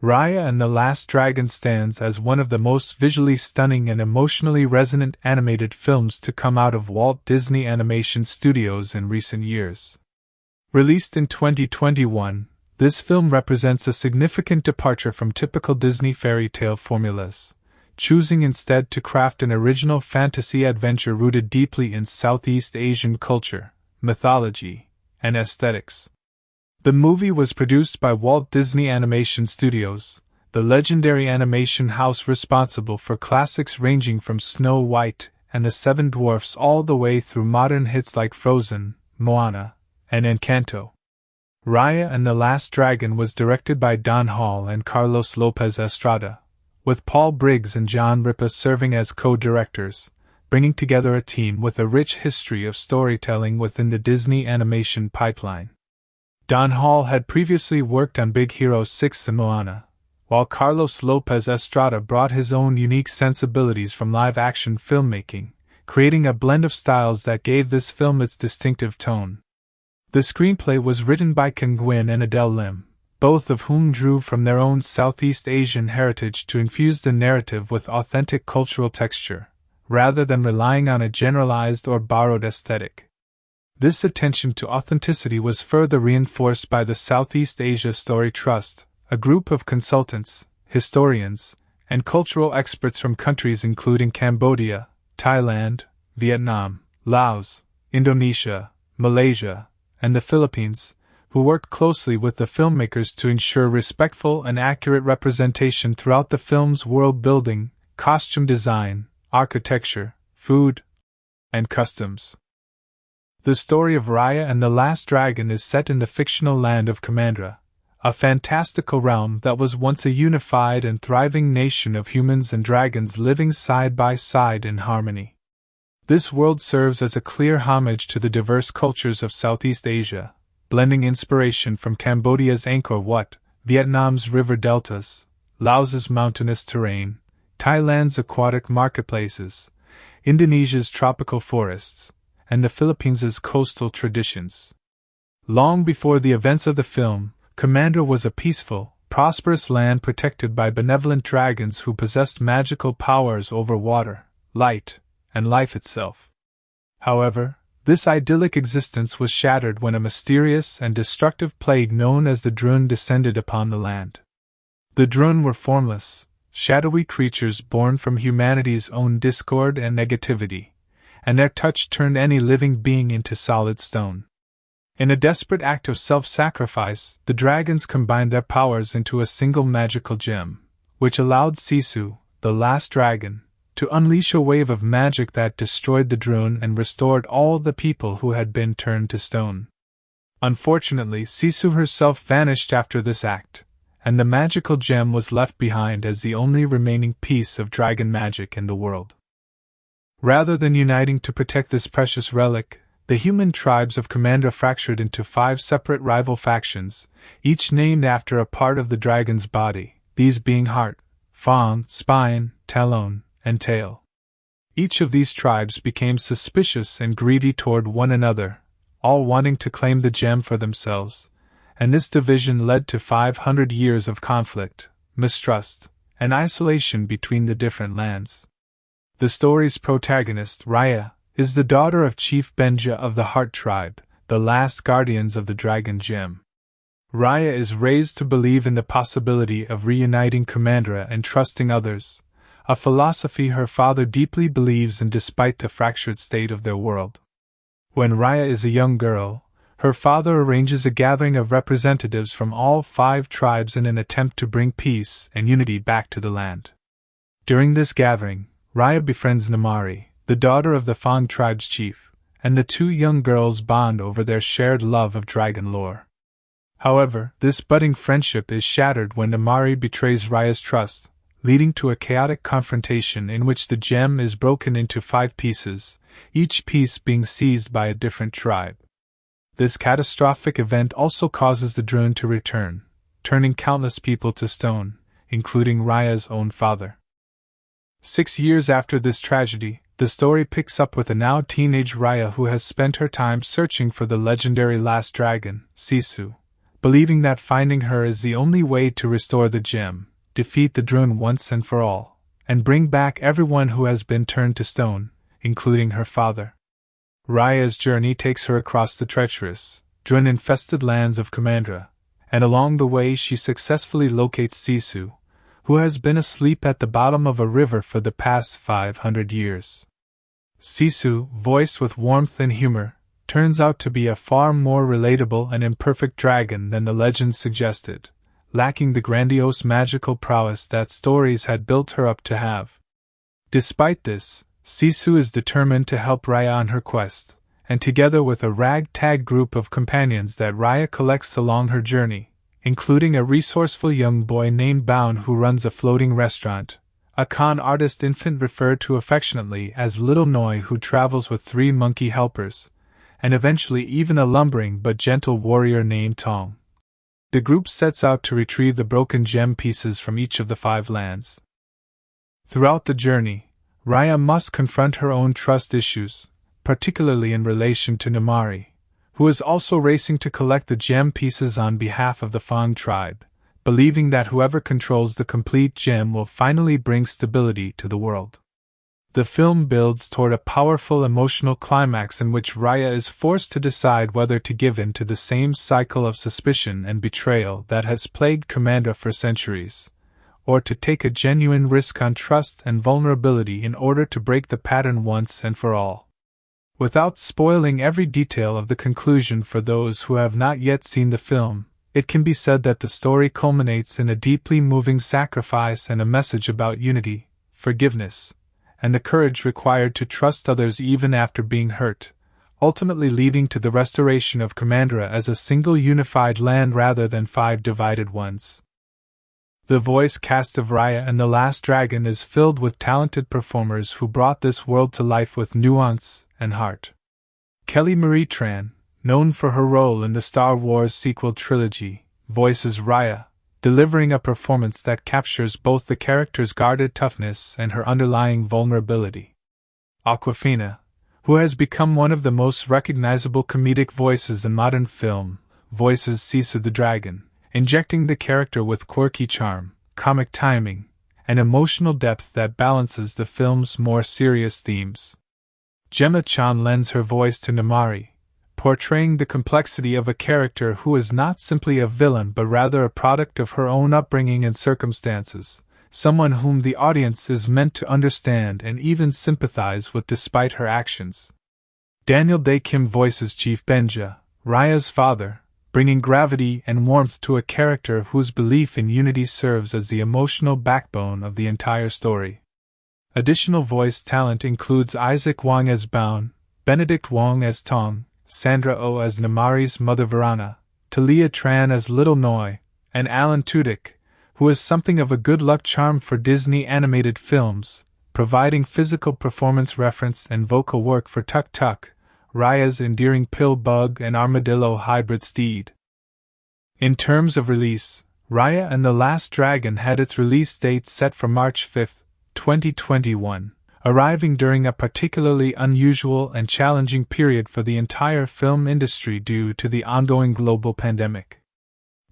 Raya and the Last Dragon stands as one of the most visually stunning and emotionally resonant animated films to come out of Walt Disney Animation Studios in recent years. Released in 2021, this film represents a significant departure from typical Disney fairy tale formulas, choosing instead to craft an original fantasy adventure rooted deeply in Southeast Asian culture, mythology, and aesthetics. The movie was produced by Walt Disney Animation Studios, the legendary animation house responsible for classics ranging from Snow White and the Seven Dwarfs all the way through modern hits like Frozen, Moana, and Encanto. Raya and the Last Dragon was directed by Don Hall and Carlos Lopez Estrada, with Paul Briggs and John Ripa serving as co-directors, bringing together a team with a rich history of storytelling within the Disney animation pipeline. Don Hall had previously worked on Big Hero 6 and Moana, while Carlos Lopez Estrada brought his own unique sensibilities from live-action filmmaking, creating a blend of styles that gave this film its distinctive tone. The screenplay was written by Ken Gwyn and Adele Lim, both of whom drew from their own Southeast Asian heritage to infuse the narrative with authentic cultural texture, rather than relying on a generalized or borrowed aesthetic. This attention to authenticity was further reinforced by the Southeast Asia Story Trust, a group of consultants, historians, and cultural experts from countries including Cambodia, Thailand, Vietnam, Laos, Indonesia, Malaysia, and the Philippines, who worked closely with the filmmakers to ensure respectful and accurate representation throughout the film's world building, costume design, architecture, food, and customs. The story of Raya and the Last Dragon is set in the fictional land of Kumandra, a fantastical realm that was once a unified and thriving nation of humans and dragons living side by side in harmony. This world serves as a clear homage to the diverse cultures of Southeast Asia, blending inspiration from Cambodia's Angkor Wat, Vietnam's river deltas, Laos's mountainous terrain, Thailand's aquatic marketplaces, Indonesia's tropical forests, and the Philippines' coastal traditions. Long before the events of the film, Kumandra was a peaceful, prosperous land protected by benevolent dragons who possessed magical powers over water, light, and life itself. However, this idyllic existence was shattered when a mysterious and destructive plague known as the Druun descended upon the land. The Druun were formless, shadowy creatures born from humanity's own discord and negativity, and their touch turned any living being into solid stone. In a desperate act of self-sacrifice, the dragons combined their powers into a single magical gem, which allowed Sisu, the last dragon, to unleash a wave of magic that destroyed the Druun and restored all the people who had been turned to stone. Unfortunately, Sisu herself vanished after this act, and the magical gem was left behind as the only remaining piece of dragon magic in the world. Rather than uniting to protect this precious relic, the human tribes of Kumandra fractured into 5 separate rival factions, each named after a part of the dragon's body, these being heart, fawn, spine, talon, and tail. Each of these tribes became suspicious and greedy toward one another, all wanting to claim the gem for themselves, and this division led to 500 years of conflict, mistrust, and isolation between the different lands. The story's protagonist, Raya, is the daughter of Chief Benja of the Heart Tribe, the last guardians of the Dragon Gem. Raya is raised to believe in the possibility of reuniting Kumandra and trusting others, a philosophy her father deeply believes in despite the fractured state of their world. When Raya is a young girl, her father arranges a gathering of representatives from all 5 tribes in an attempt to bring peace and unity back to the land. During this gathering, Raya befriends Namari, the daughter of the Fang tribe's chief, and the 2 young girls bond over their shared love of dragon lore. However, this budding friendship is shattered when Namari betrays Raya's trust, leading to a chaotic confrontation in which the gem is broken into 5 pieces, each piece being seized by a different tribe. This catastrophic event also causes the Druun to return, turning countless people to stone, including Raya's own father. 6 years after this tragedy, the story picks up with a now teenage Raya who has spent her time searching for the legendary last dragon, Sisu, believing that finding her is the only way to restore the gem, defeat the Druun once and for all, and bring back everyone who has been turned to stone, including her father. Raya's journey takes her across the treacherous, Druun-infested lands of Kumandra, and along the way she successfully locates Sisu, who has been asleep at the bottom of a river for the past 500 years. Sisu, voiced with warmth and humor, turns out to be a far more relatable and imperfect dragon than the legends suggested, lacking the grandiose magical prowess that stories had built her up to have. Despite this, Sisu is determined to help Raya on her quest, and together with a ragtag group of companions that Raya collects along her journey, including a resourceful young boy named Baun who runs a floating restaurant, a con artist infant referred to affectionately as Little Noi who travels with 3 monkey helpers, and eventually even a lumbering but gentle warrior named Tong. The group sets out to retrieve the broken gem pieces from each of the 5 lands. Throughout the journey, Raya must confront her own trust issues, particularly in relation to Namari, who is also racing to collect the gem pieces on behalf of the Fang tribe, believing that whoever controls the complete gem will finally bring stability to the world. The film builds toward a powerful emotional climax in which Raya is forced to decide whether to give in to the same cycle of suspicion and betrayal that has plagued Kumandra for centuries, or to take a genuine risk on trust and vulnerability in order to break the pattern once and for all. Without spoiling every detail of the conclusion for those who have not yet seen the film, it can be said that the story culminates in a deeply moving sacrifice and a message about unity, forgiveness, and the courage required to trust others even after being hurt, ultimately leading to the restoration of Kumandra as a single unified land rather than 5 divided ones. The voice cast of Raya and the Last Dragon is filled with talented performers who brought this world to life with nuance and heart. Kelly Marie Tran, known for her role in the Star Wars sequel trilogy, voices Raya, delivering a performance that captures both the character's guarded toughness and her underlying vulnerability. Awkwafina, who has become one of the most recognizable comedic voices in modern film, voices Sisu the dragon, injecting the character with quirky charm, comic timing, and emotional depth that balances the film's more serious themes. Gemma Chan lends her voice to Namari, portraying the complexity of a character who is not simply a villain but rather a product of her own upbringing and circumstances, someone whom the audience is meant to understand and even sympathize with despite her actions. Daniel Dae Kim voices Chief Benja, Raya's father, bringing gravity and warmth to a character whose belief in unity serves as the emotional backbone of the entire story. Additional voice talent includes Isaac Wong as Baun, Benedict Wong as Tong, Sandra Oh as Namari's mother Varana, Talia Tran as Little Noi, and Alan Tudyk, who is something of a good luck charm for Disney animated films, providing physical performance reference and vocal work for Tuk Tuk, Raya's endearing pill bug and armadillo hybrid steed. In terms of release, Raya and the Last Dragon had its release date set for March 5, 2021, arriving during a particularly unusual and challenging period for the entire film industry due to the ongoing global pandemic.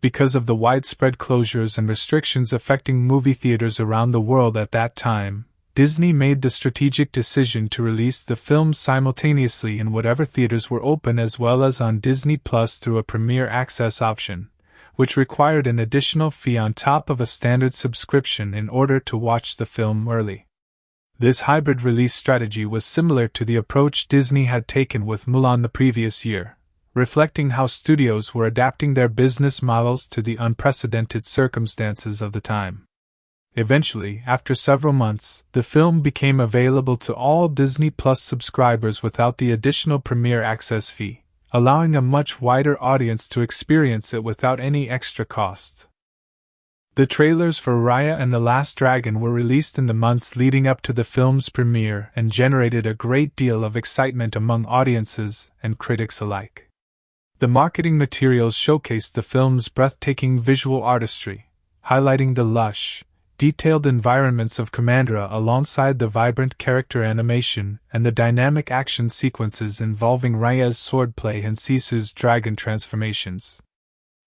Because of the widespread closures and restrictions affecting movie theaters around the world at that time, Disney made the strategic decision to release the film simultaneously in whatever theaters were open as well as on Disney Plus through a Premier Access option, which required an additional fee on top of a standard subscription in order to watch the film early. This hybrid release strategy was similar to the approach Disney had taken with Mulan the previous year, reflecting how studios were adapting their business models to the unprecedented circumstances of the time. Eventually, after several months, the film became available to all Disney Plus subscribers without the additional Premier Access fee, allowing a much wider audience to experience it without any extra cost. The trailers for Raya and the Last Dragon were released in the months leading up to the film's premiere and generated a great deal of excitement among audiences and critics alike. The marketing materials showcased the film's breathtaking visual artistry, highlighting the lush, detailed environments of Kumandra alongside the vibrant character animation and the dynamic action sequences involving Raya's swordplay and Sisu's dragon transformations.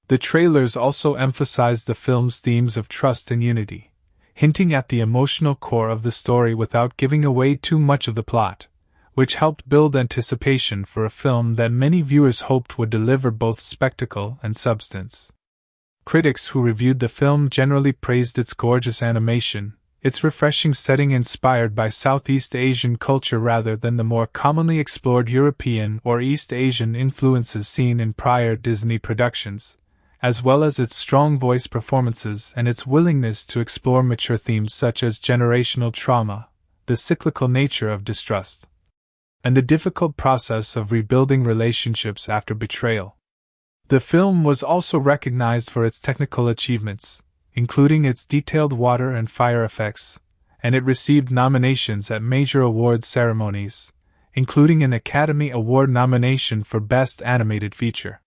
The trailers also emphasized the film's themes of trust and unity, hinting at the emotional core of the story without giving away too much of the plot, which helped build anticipation for a film that many viewers hoped would deliver both spectacle and substance. Critics who reviewed the film generally praised its gorgeous animation, its refreshing setting inspired by Southeast Asian culture rather than the more commonly explored European or East Asian influences seen in prior Disney productions, as well as its strong voice performances and its willingness to explore mature themes such as generational trauma, the cyclical nature of distrust, and the difficult process of rebuilding relationships after betrayal. The film was also recognized for its technical achievements, including its detailed water and fire effects, and it received nominations at major awards ceremonies, including an Academy Award nomination for Best Animated Feature.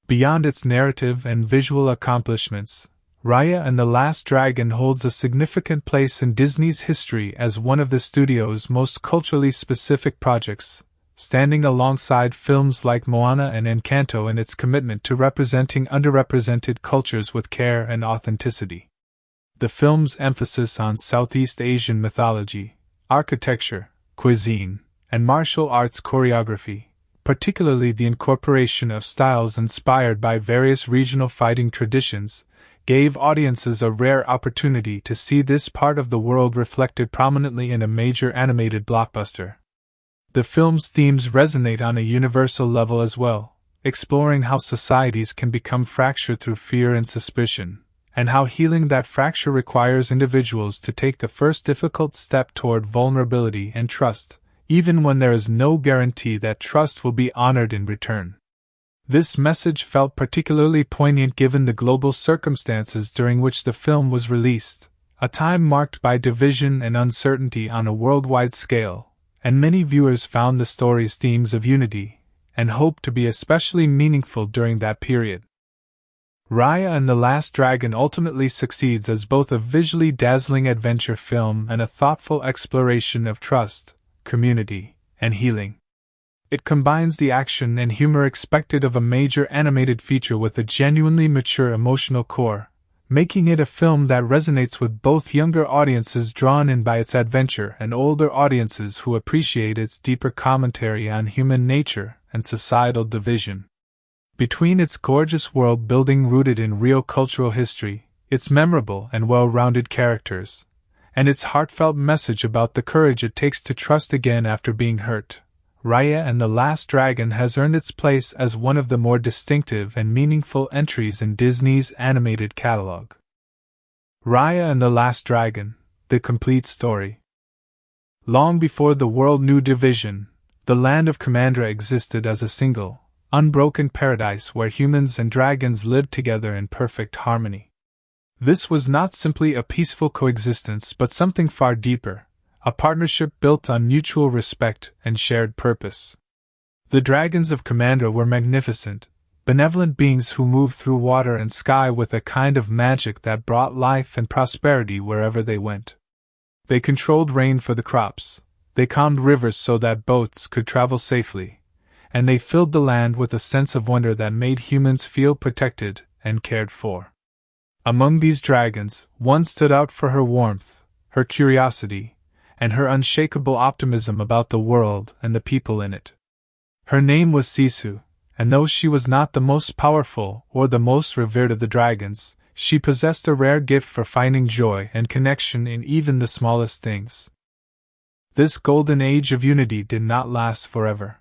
Beyond its narrative and visual accomplishments, Raya and the Last Dragon holds a significant place in Disney's history as one of the studio's most culturally specific projects, standing alongside films like Moana and Encanto in its commitment to representing underrepresented cultures with care and authenticity. The film's emphasis on Southeast Asian mythology, architecture, cuisine, and martial arts choreography, particularly the incorporation of styles inspired by various regional fighting traditions, gave audiences a rare opportunity to see this part of the world reflected prominently in a major animated blockbuster. The film's themes resonate on a universal level as well, exploring how societies can become fractured through fear and suspicion, and how healing that fracture requires individuals to take the first difficult step toward vulnerability and trust, even when there is no guarantee that trust will be honored in return. This message felt particularly poignant given the global circumstances during which the film was released, a time marked by division and uncertainty on a worldwide scale, and many viewers found the story's themes of unity and hope to be especially meaningful during that period. Raya and the Last Dragon ultimately succeeds as both a visually dazzling adventure film and a thoughtful exploration of trust, community, and healing. It combines the action and humor expected of a major animated feature with a genuinely mature emotional core, making it a film that resonates with both younger audiences drawn in by its adventure and older audiences who appreciate its deeper commentary on human nature and societal division. Between its gorgeous world building rooted in real cultural history, its memorable and well-rounded characters, and its heartfelt message about the courage it takes to trust again after being hurt, Raya and the Last Dragon has earned its place as one of the more distinctive and meaningful entries in Disney's animated catalog. Raya and the Last Dragon, the complete story. Long before the world knew division, the land of Kumandra existed as a single, unbroken paradise where humans and dragons lived together in perfect harmony. This was not simply a peaceful coexistence but something far deeper, a partnership built on mutual respect and shared purpose. The dragons of Kumandra were magnificent, benevolent beings who moved through water and sky with a kind of magic that brought life and prosperity wherever they went. They controlled rain for the crops, they calmed rivers so that boats could travel safely, and they filled the land with a sense of wonder that made humans feel protected and cared for. Among these dragons, one stood out for her warmth, her curiosity, and her unshakable optimism about the world and the people in it. Her name was Sisu, and though she was not the most powerful or the most revered of the dragons, she possessed a rare gift for finding joy and connection in even the smallest things. This golden age of unity did not last forever.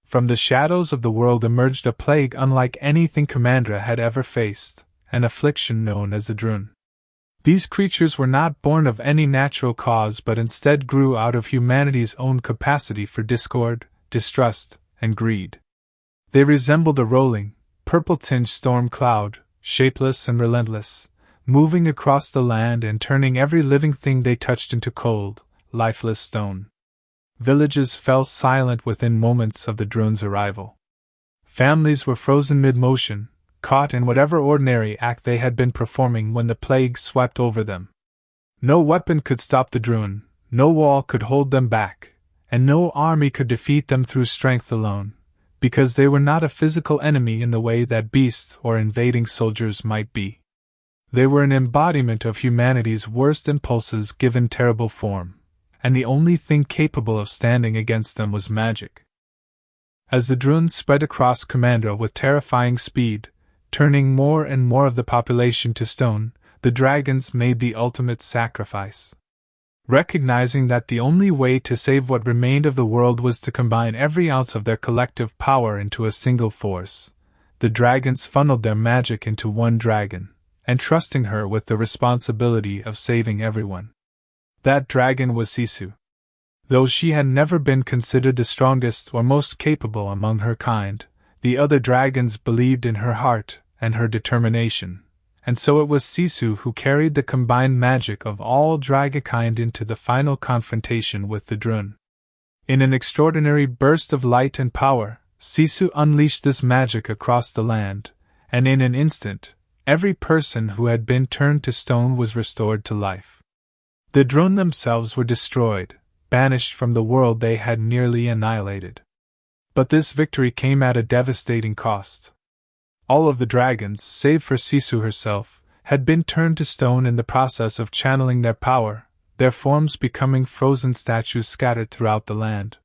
From the shadows of the world emerged a plague unlike anything Kumandra had ever faced, an affliction known as the Druun. These creatures were not born of any natural cause but instead grew out of humanity's own capacity for discord, distrust, and greed. They resembled a rolling, purple-tinged storm cloud, shapeless and relentless, moving across the land and turning every living thing they touched into cold, lifeless stone. Villages fell silent within moments of the Druun's arrival. Families were frozen mid-motion, caught in whatever ordinary act they had been performing when the plague swept over them. No weapon could stop the Druun, no wall could hold them back, and no army could defeat them through strength alone. because they were not a physical enemy in the way that beasts or invading soldiers might be. They were an embodiment of humanity's worst impulses given terrible form, and the only thing capable of standing against them was magic. As the Druun spread across Kumandra with terrifying speed, turning more and more of the population to stone, the dragons made the ultimate sacrifice. Recognizing that the only way to save what remained of the world was to combine every ounce of their collective power into a single force, the dragons funneled their magic into one dragon, entrusting her with the responsibility of saving everyone. That dragon was Sisu. Though she had never been considered the strongest or most capable among her kind, the other dragons believed in her heart and her determination, and so it was Sisu who carried the combined magic of all dragonkind into the final confrontation with the Druun. In an extraordinary burst of light and power, Sisu unleashed this magic across the land, and in an instant, every person who had been turned to stone was restored to life. The Druun themselves were destroyed, banished from the world they had nearly annihilated. But this victory came at a devastating cost. All of the dragons, save for Sisu herself, had been turned to stone in the process of channeling their power, their forms becoming frozen statues scattered throughout the land.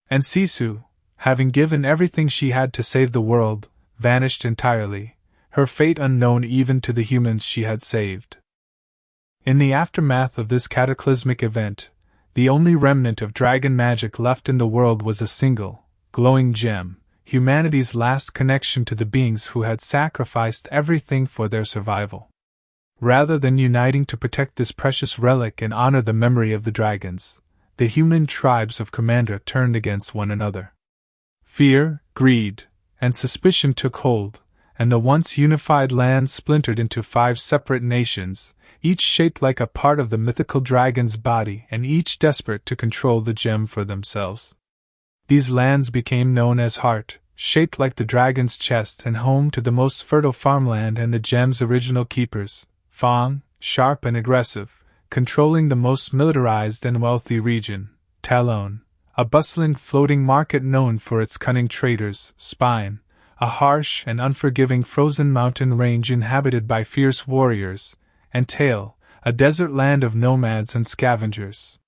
And Sisu, having given everything she had to save the world, vanished entirely, her fate unknown even to the humans she had saved. In the aftermath of this cataclysmic event, the only remnant of dragon magic left in the world was a single, glowing gem, humanity's last connection to the beings who had sacrificed everything for their survival. Rather than uniting to protect this precious relic and honor the memory of the dragons, the human tribes of Kumandra turned against one another. Fear, greed, and suspicion took hold, and the once unified land splintered into 5 separate nations, each shaped like a part of the mythical dragon's body and each desperate to control the gem for themselves. These lands became known as Heart, shaped like the dragon's chest and home to the most fertile farmland and the gem's original keepers, Fang, sharp and aggressive, controlling the most militarized and wealthy region, Talon, a bustling floating market known for its cunning traders, Spine, a harsh and unforgiving frozen mountain range inhabited by fierce warriors, and Tail, a desert land of nomads and scavengers.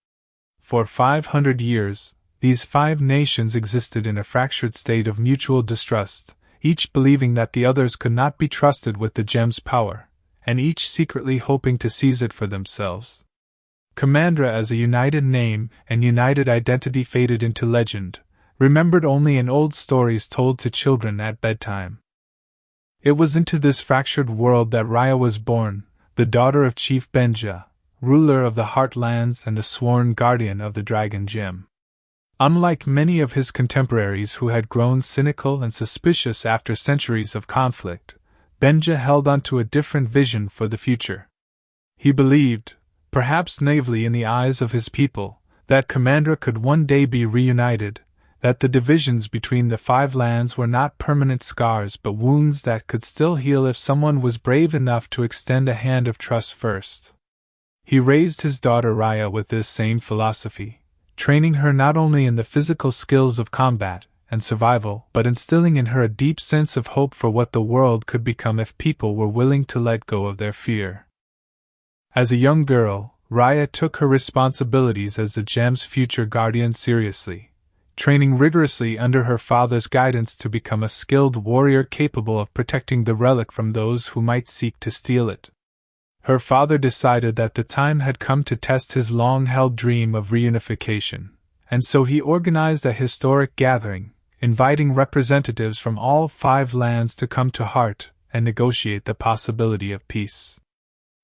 For 500 years, these 5 nations existed in a fractured state of mutual distrust, each believing that the others could not be trusted with the gem's power, and each secretly hoping to seize it for themselves. Kumandra as a united name and united identity faded into legend, remembered only in old stories told to children at bedtime. It was into this fractured world that Raya was born, the daughter of Chief Benja, ruler of the Heartlands and the sworn guardian of the Dragon Gem. Unlike many of his contemporaries who had grown cynical and suspicious after centuries of conflict, Benja held onto a different vision for the future. He believed, perhaps naively in the eyes of his people, that Kumandra could one day be reunited, that the divisions between the 5 lands were not permanent scars but wounds that could still heal if someone was brave enough to extend a hand of trust first. He raised his daughter Raya with this same philosophy, training her not only in the physical skills of combat and survival but instilling in her a deep sense of hope for what the world could become if people were willing to let go of their fear. As a young girl, Raya took her responsibilities as the gem's future guardian seriously, training rigorously under her father's guidance to become a skilled warrior capable of protecting the relic from those who might seek to steal it. Her father decided that the time had come to test his long-held dream of reunification, and so he organized a historic gathering, inviting representatives from all 5 lands to come to Heart and negotiate the possibility of peace.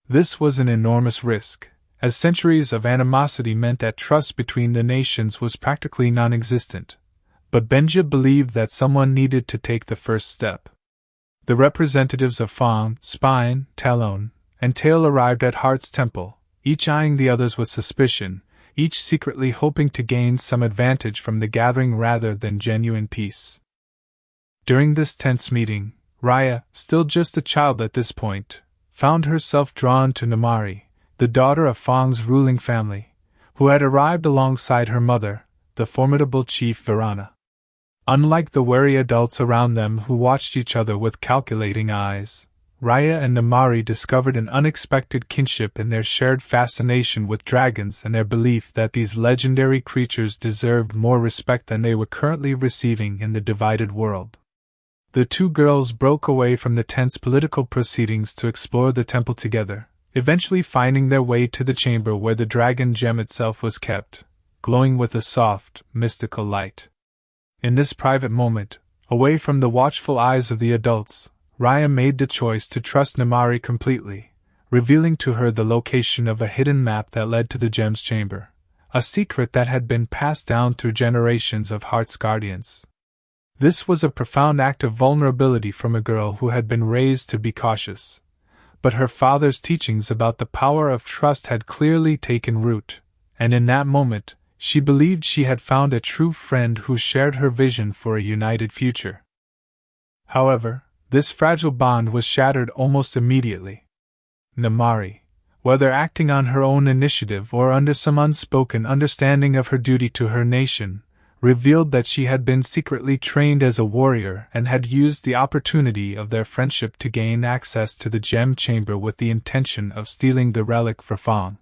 This was an enormous risk, as centuries of animosity meant that trust between the nations was practically non-existent, but Benja believed that someone needed to take the first step. The representatives of Fang, Spine, Talon, and Tail arrived at Heart's temple, each eyeing the others with suspicion, each secretly hoping to gain some advantage from the gathering rather than genuine peace. During this tense meeting, Raya, still just a child at this point, found herself drawn to Namari, the daughter of Fang's ruling family, who had arrived alongside her mother, the formidable chief Virana. Unlike the wary adults around them who watched each other with calculating eyes, Raya and Namari discovered an unexpected kinship in their shared fascination with dragons and their belief that these legendary creatures deserved more respect than they were currently receiving in the divided world. The two girls broke away from the tense political proceedings to explore the temple together, eventually finding their way to the chamber where the dragon gem itself was kept, glowing with a soft, mystical light. In this private moment, away from the watchful eyes of the adults, Raya made the choice to trust Namari completely, revealing to her the location of a hidden map that led to the gem's chamber, a secret that had been passed down through generations of Heart's guardians. This was a profound act of vulnerability from a girl who had been raised to be cautious, but her father's teachings about the power of trust had clearly taken root, and in that moment, she believed she had found a true friend who shared her vision for a united future. However, this fragile bond was shattered almost immediately. Namari, whether acting on her own initiative or under some unspoken understanding of her duty to her nation, revealed that she had been secretly trained as a warrior and had used the opportunity of their friendship to gain access to the gem chamber with the intention of stealing the relic for Fang.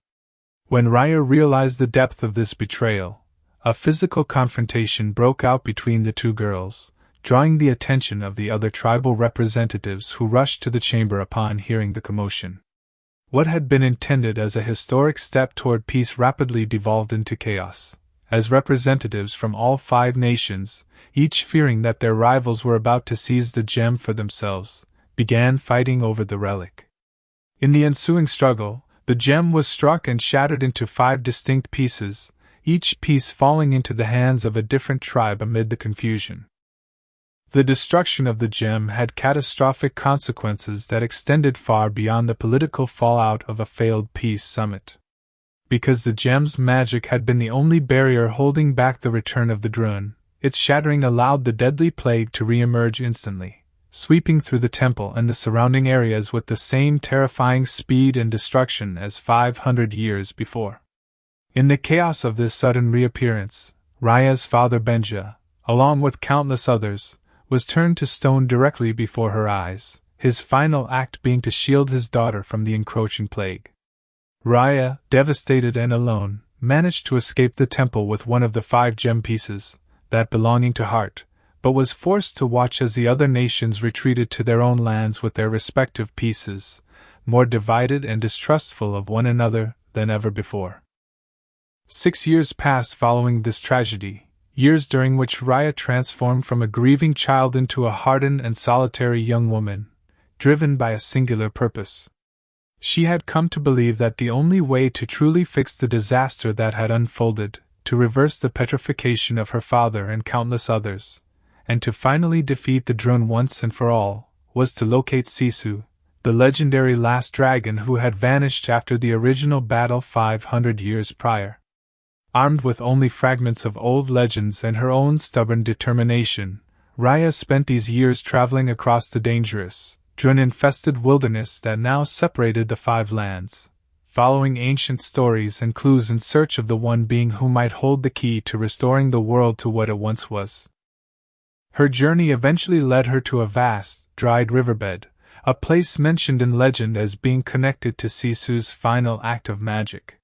When Raya realized the depth of this betrayal, a physical confrontation broke out between the two girls, drawing the attention of the other tribal representatives who rushed to the chamber upon hearing the commotion. What had been intended as a historic step toward peace rapidly devolved into chaos, as representatives from all 5 nations, each fearing that their rivals were about to seize the gem for themselves, began fighting over the relic. In the ensuing struggle, the gem was struck and shattered into 5 distinct pieces, each piece falling into the hands of a different tribe amid the confusion. The destruction of the gem had catastrophic consequences that extended far beyond the political fallout of a failed peace summit. Because the gem's magic had been the only barrier holding back the return of the Druun, its shattering allowed the deadly plague to re-emerge instantly, sweeping through the temple and the surrounding areas with the same terrifying speed and destruction as 500 years before. In the chaos of this sudden reappearance, Raya's father Benja, along with countless others, was turned to stone directly before her eyes, his final act being to shield his daughter from the encroaching plague. Raya, devastated and alone, managed to escape the temple with one of the 5 gem pieces, that belonging to Heart, but was forced to watch as the other nations retreated to their own lands with their respective pieces, more divided and distrustful of one another than ever before. 6 years passed following this tragedy, years during which Raya transformed from a grieving child into a hardened and solitary young woman, driven by a singular purpose. She had come to believe that the only way to truly fix the disaster that had unfolded, to reverse the petrification of her father and countless others, and to finally defeat the Druun once and for all, was to locate Sisu, the legendary last dragon who had vanished after the original battle 500 years prior. Armed with only fragments of old legends and her own stubborn determination, Raya spent these years traveling across the dangerous, Druun-infested wilderness that now separated the 5 lands, following ancient stories and clues in search of the one being who might hold the key to restoring the world to what it once was. Her journey eventually led her to a vast, dried riverbed, a place mentioned in legend as being connected to Sisu's final act of magic.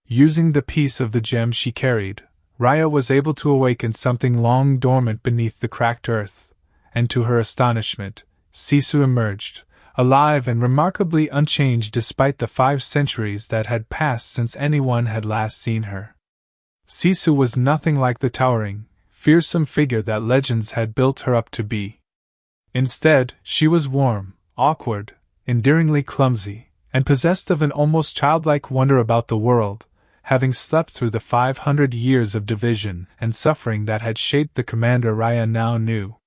Using the piece of the gem she carried, Raya was able to awaken something long dormant beneath the cracked earth, and to her astonishment, Sisu emerged, alive and remarkably unchanged despite the 5 centuries that had passed since anyone had last seen her. Sisu was nothing like the towering, fearsome figure that legends had built her up to be. Instead, she was warm, awkward, endearingly clumsy, and possessed of an almost childlike wonder about the world, having slept through the 500 years of division and suffering that had shaped the Kumandra Raya now knew.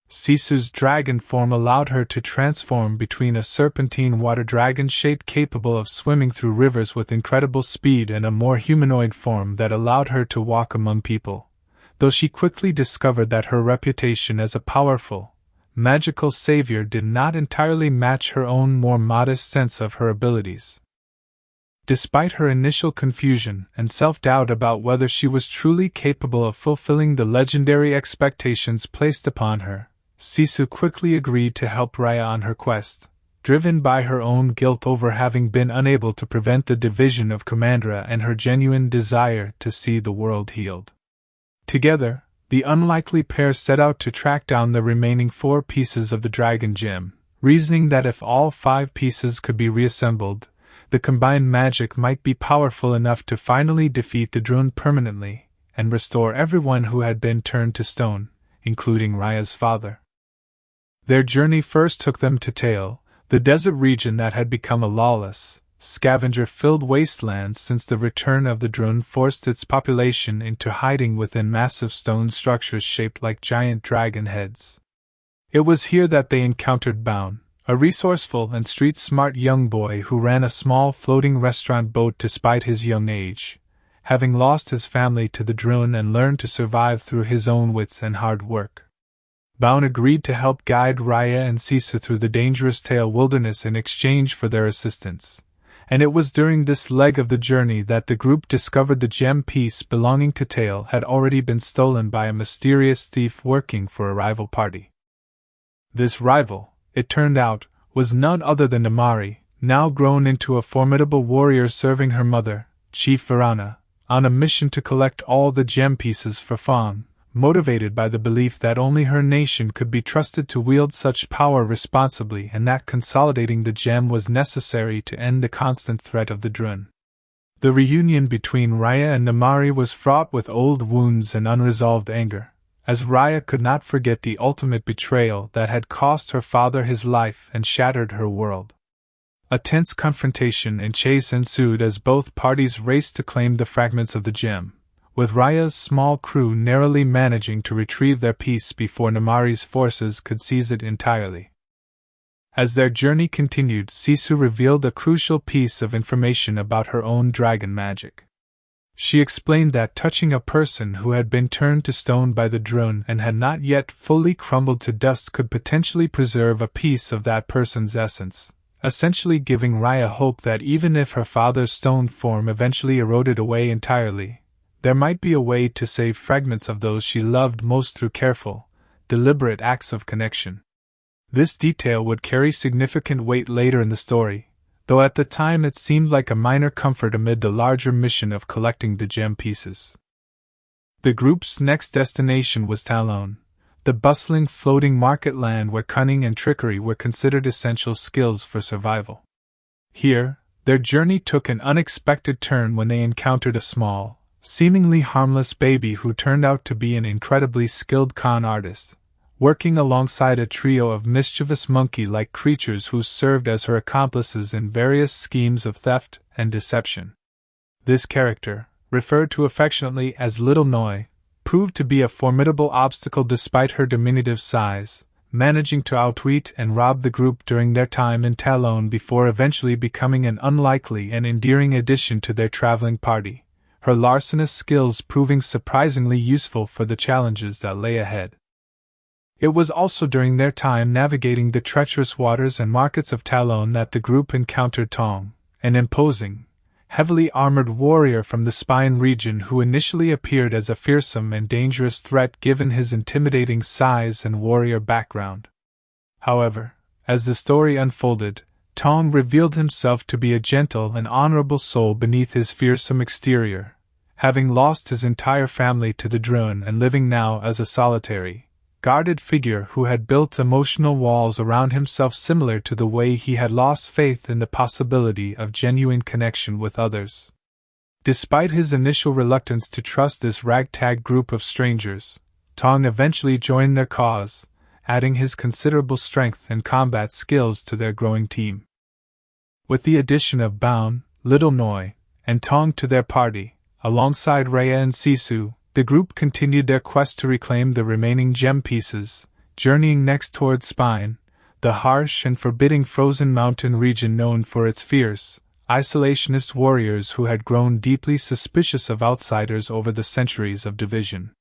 Sisu's dragon form allowed her to transform between a serpentine water dragon shape capable of swimming through rivers with incredible speed and a more humanoid form that allowed her to walk among people, though she quickly discovered that her reputation as a powerful, magical savior did not entirely match her own more modest sense of her abilities. Despite her initial confusion and self-doubt about whether she was truly capable of fulfilling the legendary expectations placed upon her, Sisu quickly agreed to help Raya on her quest, driven by her own guilt over having been unable to prevent the division of Kumandra and her genuine desire to see the world healed. Together, the unlikely pair set out to track down the remaining 4 pieces of the dragon gem, reasoning that if all 5 pieces could be reassembled, the combined magic might be powerful enough to finally defeat the Druun permanently and restore everyone who had been turned to stone, including Raya's father. Their journey first took them to Tail, the desert region that had become a lawless, scavenger-filled wasteland since the return of the Druun forced its population into hiding within massive stone structures shaped like giant dragon heads. It was here that they encountered Baun, a resourceful and street-smart young boy who ran a small floating restaurant boat despite his young age, having lost his family to the Druun and learned to survive through his own wits and hard work. Baun agreed to help guide Raya and Sisu through the dangerous Tail wilderness in exchange for their assistance, and it was during this leg of the journey that the group discovered the gem piece belonging to Tail had already been stolen by a mysterious thief working for a rival party. This rival, it turned out, was none other than Namari, now grown into a formidable warrior serving her mother, Chief Varana, on a mission to collect all the gem pieces for Fawn, motivated by the belief that only her nation could be trusted to wield such power responsibly and that consolidating the gem was necessary to end the constant threat of the Druun. The reunion between Raya and Namari was fraught with old wounds and unresolved anger, as Raya could not forget the ultimate betrayal that had cost her father his life and shattered her world. A tense confrontation and chase ensued as both parties raced to claim the fragments of the gem, with Raya's small crew narrowly managing to retrieve their piece before Namari's forces could seize it entirely. As their journey continued, Sisu revealed a crucial piece of information about her own dragon magic. She explained that touching a person who had been turned to stone by the Druun and had not yet fully crumbled to dust could potentially preserve a piece of that person's essence, essentially giving Raya hope that even if her father's stone form eventually eroded away entirely, there might be a way to save fragments of those she loved most through careful, deliberate acts of connection. This detail would carry significant weight later in the story, though at the time it seemed like a minor comfort amid the larger mission of collecting the gem pieces. The group's next destination was Talon, the bustling floating market land where cunning and trickery were considered essential skills for survival. Here, their journey took an unexpected turn when they encountered a small, seemingly harmless baby who turned out to be an incredibly skilled con artist, working alongside a trio of mischievous monkey-like creatures who served as her accomplices in various schemes of theft and deception. This character, referred to affectionately as Little Noi, proved to be a formidable obstacle despite her diminutive size, managing to outwit and rob the group during their time in Talon before eventually becoming an unlikely and endearing addition to their traveling party, her larcenous skills proving surprisingly useful for the challenges that lay ahead. It was also during their time navigating the treacherous waters and markets of Talon that the group encountered Tong, an imposing, heavily armored warrior from the Spine region who initially appeared as a fearsome and dangerous threat given his intimidating size and warrior background. However, as the story unfolded, Tong revealed himself to be a gentle and honorable soul beneath his fearsome exterior, having lost his entire family to the Druun and living now as a solitary, guarded figure who had built emotional walls around himself similar to the way he had lost faith in the possibility of genuine connection with others. Despite his initial reluctance to trust this ragtag group of strangers, Tong eventually joined their cause, adding his considerable strength and combat skills to their growing team. With the addition of Baun, Little Noi, and Tong to their party, alongside Raya and Sisu, the group continued their quest to reclaim the remaining gem pieces, journeying next toward Spine, the harsh and forbidding frozen mountain region known for its fierce, isolationist warriors who had grown deeply suspicious of outsiders over the centuries of division.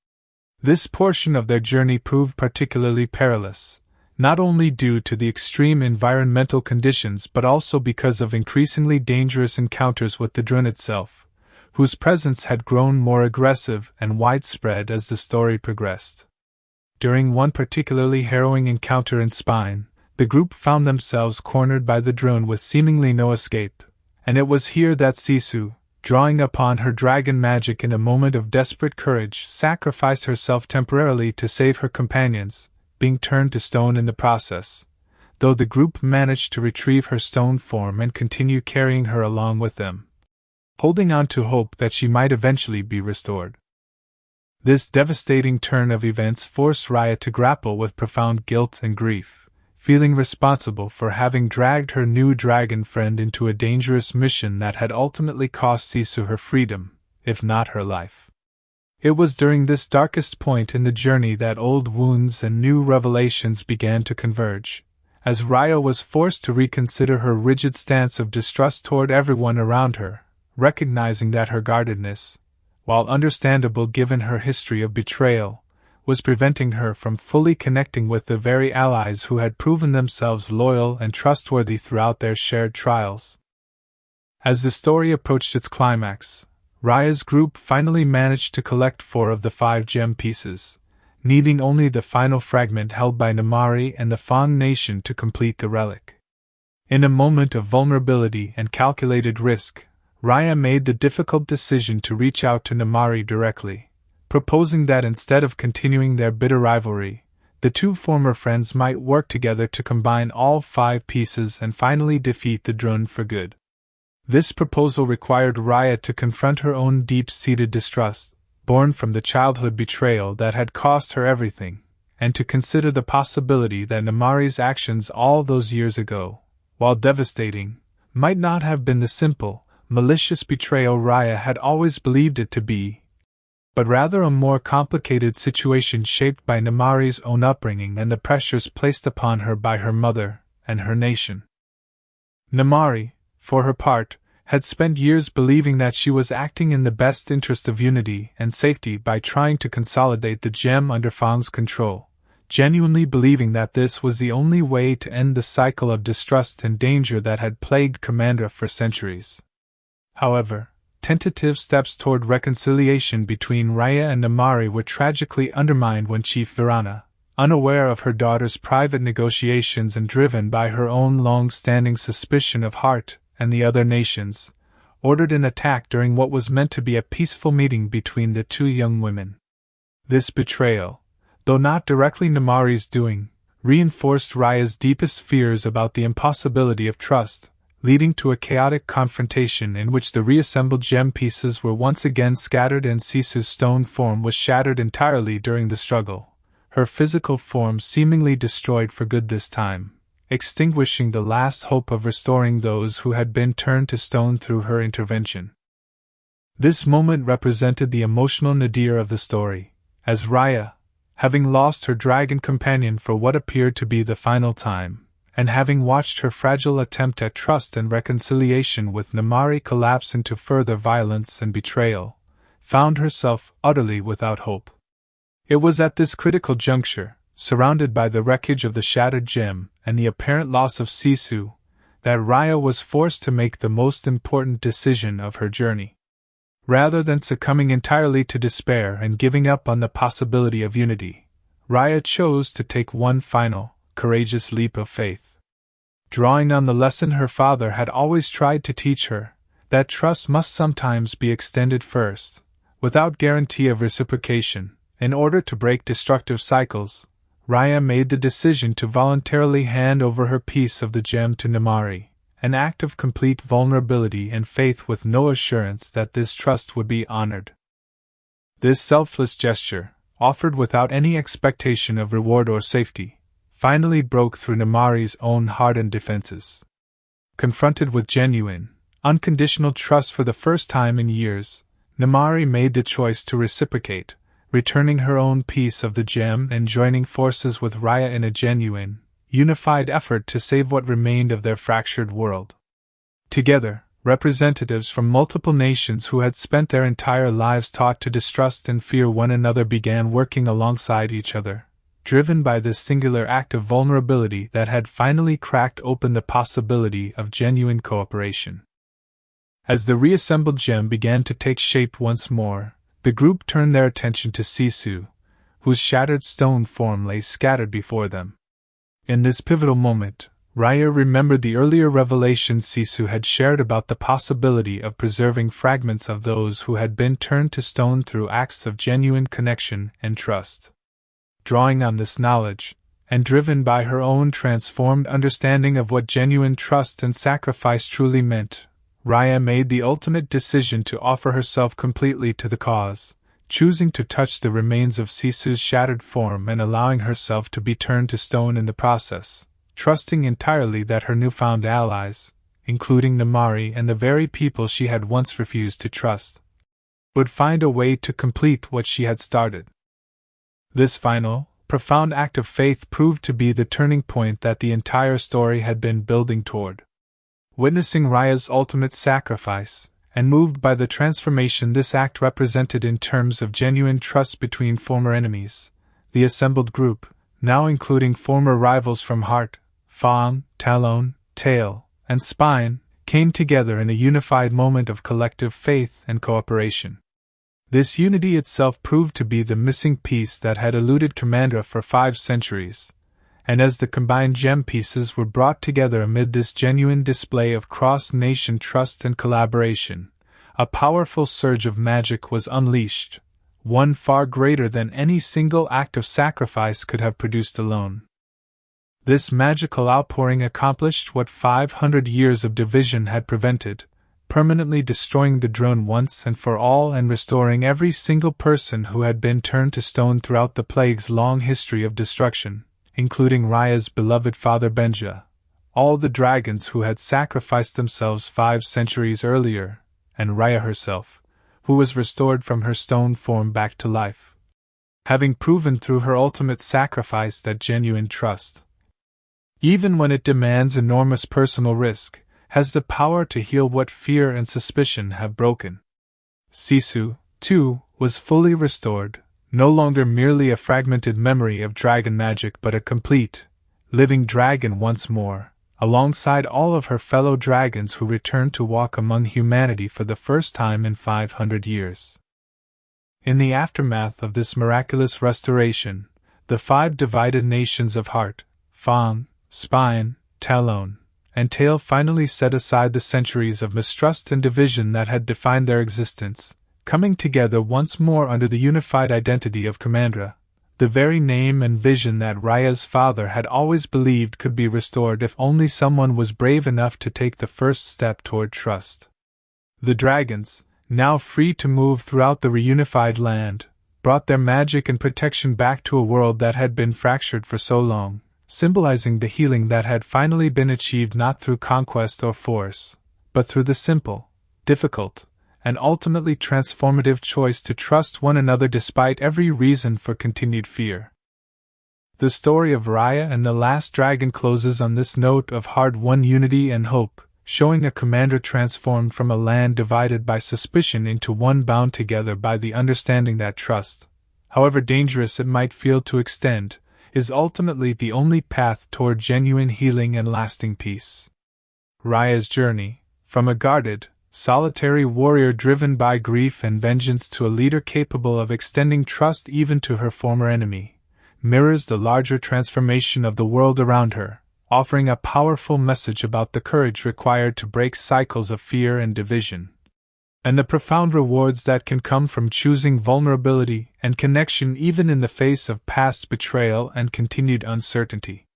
This portion of their journey proved particularly perilous, not only due to the extreme environmental conditions but also because of increasingly dangerous encounters with the Druun itself, whose presence had grown more aggressive and widespread as the story progressed. During one particularly harrowing encounter in Spine, the group found themselves cornered by the Druun with seemingly no escape, and it was here that Sisu, drawing upon her dragon magic in a moment of desperate courage, sacrificed herself temporarily to save her companions, being turned to stone in the process, though the group managed to retrieve her stone form and continue carrying her along with them, holding on to hope that she might eventually be restored. This devastating turn of events forced Raya to grapple with profound guilt and grief, feeling responsible for having dragged her new dragon friend into a dangerous mission that had ultimately cost Sisu her freedom, if not her life. It was during this darkest point in the journey that old wounds and new revelations began to converge, as Raya was forced to reconsider her rigid stance of distrust toward everyone around her, recognizing that her guardedness, while understandable given her history of betrayal, was preventing her from fully connecting with the very allies who had proven themselves loyal and trustworthy throughout their shared trials. As the story approached its climax, Raya's group finally managed to collect 4 of the 5 gem pieces, needing only the final fragment held by Namari and the Fang nation to complete the relic. In a moment of vulnerability and calculated risk, Raya made the difficult decision to reach out to Namari directly, proposing that instead of continuing their bitter rivalry, the 2 former friends might work together to combine all 5 pieces and finally defeat the Druun for good. This proposal required Raya to confront her own deep-seated distrust, born from the childhood betrayal that had cost her everything, and to consider the possibility that Namari's actions all those years ago, while devastating, might not have been the simple, malicious betrayal Raya had always believed it to be, but rather a more complicated situation shaped by Namari's own upbringing and the pressures placed upon her by her mother and her nation. Namari, for her part, had spent years believing that she was acting in the best interest of unity and safety by trying to consolidate the gem under Fang's control, genuinely believing that this was the only way to end the cycle of distrust and danger that had plagued Kumandra for centuries. However, tentative steps toward reconciliation between Raya and Namari were tragically undermined when Chief Virana, unaware of her daughter's private negotiations and driven by her own long-standing suspicion of Heart and the other nations, ordered an attack during what was meant to be a peaceful meeting between the 2 young women. This betrayal, though not directly Namari's doing, reinforced Raya's deepest fears about the impossibility of trust, leading to a chaotic confrontation in which the reassembled gem pieces were once again scattered and Sisu's stone form was shattered entirely during the struggle, her physical form seemingly destroyed for good this time, extinguishing the last hope of restoring those who had been turned to stone through her intervention. This moment represented the emotional nadir of the story, as Raya, having lost her dragon companion for what appeared to be the final time, and having watched her fragile attempt at trust and reconciliation with Namari collapse into further violence and betrayal, found herself utterly without hope. It was at this critical juncture, surrounded by the wreckage of the shattered gem and the apparent loss of Sisu, that Raya was forced to make the most important decision of her journey. Rather than succumbing entirely to despair and giving up on the possibility of unity, Raya chose to take one final, courageous leap of faith. Drawing on the lesson her father had always tried to teach her, that trust must sometimes be extended first, without guarantee of reciprocation, in order to break destructive cycles, Raya made the decision to voluntarily hand over her piece of the gem to Namari, an act of complete vulnerability and faith with no assurance that this trust would be honored. This selfless gesture, offered without any expectation of reward or safety, finally broke through Namari's own hardened defenses. Confronted with genuine, unconditional trust for the first time in years, Namari made the choice to reciprocate, returning her own piece of the gem and joining forces with Raya in a genuine, unified effort to save what remained of their fractured world. Together, representatives from multiple nations who had spent their entire lives taught to distrust and fear one another began working alongside each other, driven by this singular act of vulnerability that had finally cracked open the possibility of genuine cooperation. As the reassembled gem began to take shape once more, the group turned their attention to Sisu, whose shattered stone form lay scattered before them. In this pivotal moment, Raya remembered the earlier revelations Sisu had shared about the possibility of preserving fragments of those who had been turned to stone through acts of genuine connection and trust. Drawing on this knowledge, and driven by her own transformed understanding of what genuine trust and sacrifice truly meant, Raya made the ultimate decision to offer herself completely to the cause, choosing to touch the remains of Sisu's shattered form and allowing herself to be turned to stone in the process, trusting entirely that her newfound allies, including Namari and the very people she had once refused to trust, would find a way to complete what she had started. This final, profound act of faith proved to be the turning point that the entire story had been building toward. Witnessing Raya's ultimate sacrifice, and moved by the transformation this act represented in terms of genuine trust between former enemies, the assembled group, now including former rivals from heart, Fang, Talon, Tail, and Spine, came together in a unified moment of collective faith and cooperation. This unity itself proved to be the missing piece that had eluded Kumandra for 5 centuries, and as the combined gem pieces were brought together amid this genuine display of cross-nation trust and collaboration, a powerful surge of magic was unleashed, one far greater than any single act of sacrifice could have produced alone. This magical outpouring accomplished what 500 years of division had prevented, permanently destroying the Druun once and for all and restoring every single person who had been turned to stone throughout the plague's long history of destruction, including Raya's beloved father Benja, all the dragons who had sacrificed themselves 5 centuries earlier, and Raya herself, who was restored from her stone form back to life, having proven through her ultimate sacrifice that genuine trust, even when it demands enormous personal risk, has the power to heal what fear and suspicion have broken. Sisu, too, was fully restored, no longer merely a fragmented memory of dragon magic but a complete, living dragon once more, alongside all of her fellow dragons who returned to walk among humanity for the first time in 500 years. In the aftermath of this miraculous restoration, the 5 divided nations of Heart, Fang, Spine, Talon, and Tail finally set aside the centuries of mistrust and division that had defined their existence, coming together once more under the unified identity of Kumandra, the very name and vision that Raya's father had always believed could be restored if only someone was brave enough to take the first step toward trust. The dragons, now free to move throughout the reunified land, brought their magic and protection back to a world that had been fractured for so long, symbolizing the healing that had finally been achieved not through conquest or force, but through the simple, difficult, and ultimately transformative choice to trust one another despite every reason for continued fear. The story of Raya and the Last Dragon closes on this note of hard-won unity and hope, showing a Kumandra transformed from a land divided by suspicion into one bound together by the understanding that trust, however dangerous it might feel to extend, is ultimately the only path toward genuine healing and lasting peace. Raya's journey, from a guarded, solitary warrior driven by grief and vengeance to a leader capable of extending trust even to her former enemy, mirrors the larger transformation of the world around her, offering a powerful message about the courage required to break cycles of fear and division, and the profound rewards that can come from choosing vulnerability and connection even in the face of past betrayal and continued uncertainty.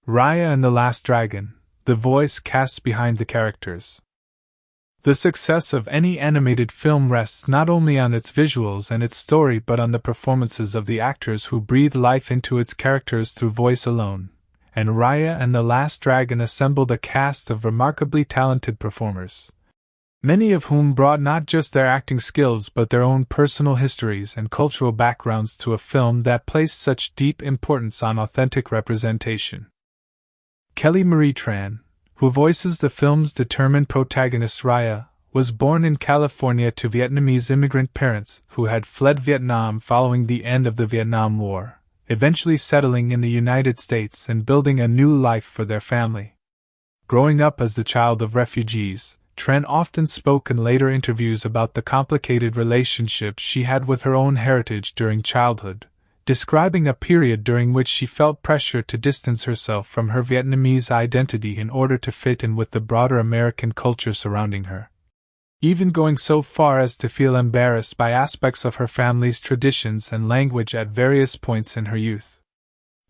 Raya and the Last Dragon, the voice cast behind the characters. The success of any animated film rests not only on its visuals and its story but on the performances of the actors who breathe life into its characters through voice alone, and Raya and the Last Dragon assembled a cast of remarkably talented performers, many of whom brought not just their acting skills but their own personal histories and cultural backgrounds to a film that placed such deep importance on authentic representation. Kelly Marie Tran, who voices the film's determined protagonist Raya, was born in California to Vietnamese immigrant parents who had fled Vietnam following the end of the Vietnam War, eventually settling in the United States and building a new life for their family. Growing up as the child of refugees, Tran often spoke in later interviews about the complicated relationship she had with her own heritage during childhood, describing a period during which she felt pressure to distance herself from her Vietnamese identity in order to fit in with the broader American culture surrounding her. Even going so far as to feel embarrassed by aspects of her family's traditions and language at various points in her youth.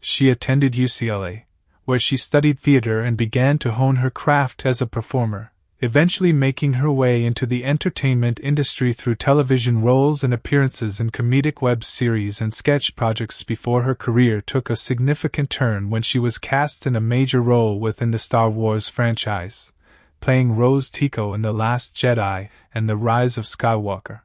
She attended UCLA, where she studied theater and began to hone her craft as a performer, eventually making her way into the entertainment industry through television roles and appearances in comedic web series and sketch projects before her career took a significant turn when she was cast in a major role within the Star Wars franchise, playing Rose Tico in The Last Jedi and The Rise of Skywalker.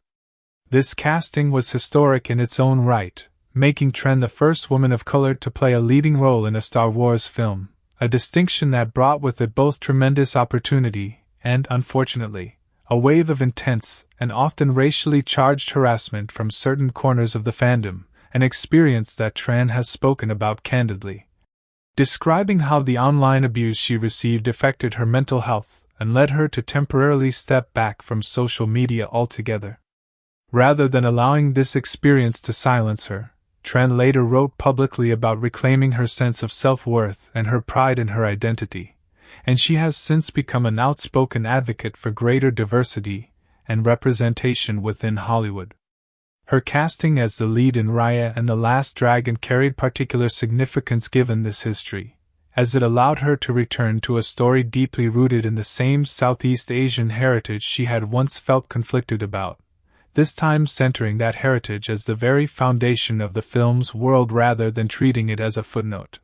This casting was historic in its own right, making Tran the first woman of color to play a leading role in a Star Wars film, a distinction that brought with it both tremendous opportunity and, unfortunately, a wave of intense and often racially charged harassment from certain corners of the fandom, an experience that Tran has spoken about candidly, describing how the online abuse she received affected her mental health and led her to temporarily step back from social media altogether. Rather than allowing this experience to silence her, Tran later wrote publicly about reclaiming her sense of self-worth and her pride in her identity, and she has since become an outspoken advocate for greater diversity and representation within Hollywood. Her casting as the lead in Raya and The Last Dragon carried particular significance given this history, as it allowed her to return to a story deeply rooted in the same Southeast Asian heritage she had once felt conflicted about, this time centering that heritage as the very foundation of the film's world rather than treating it as a footnote.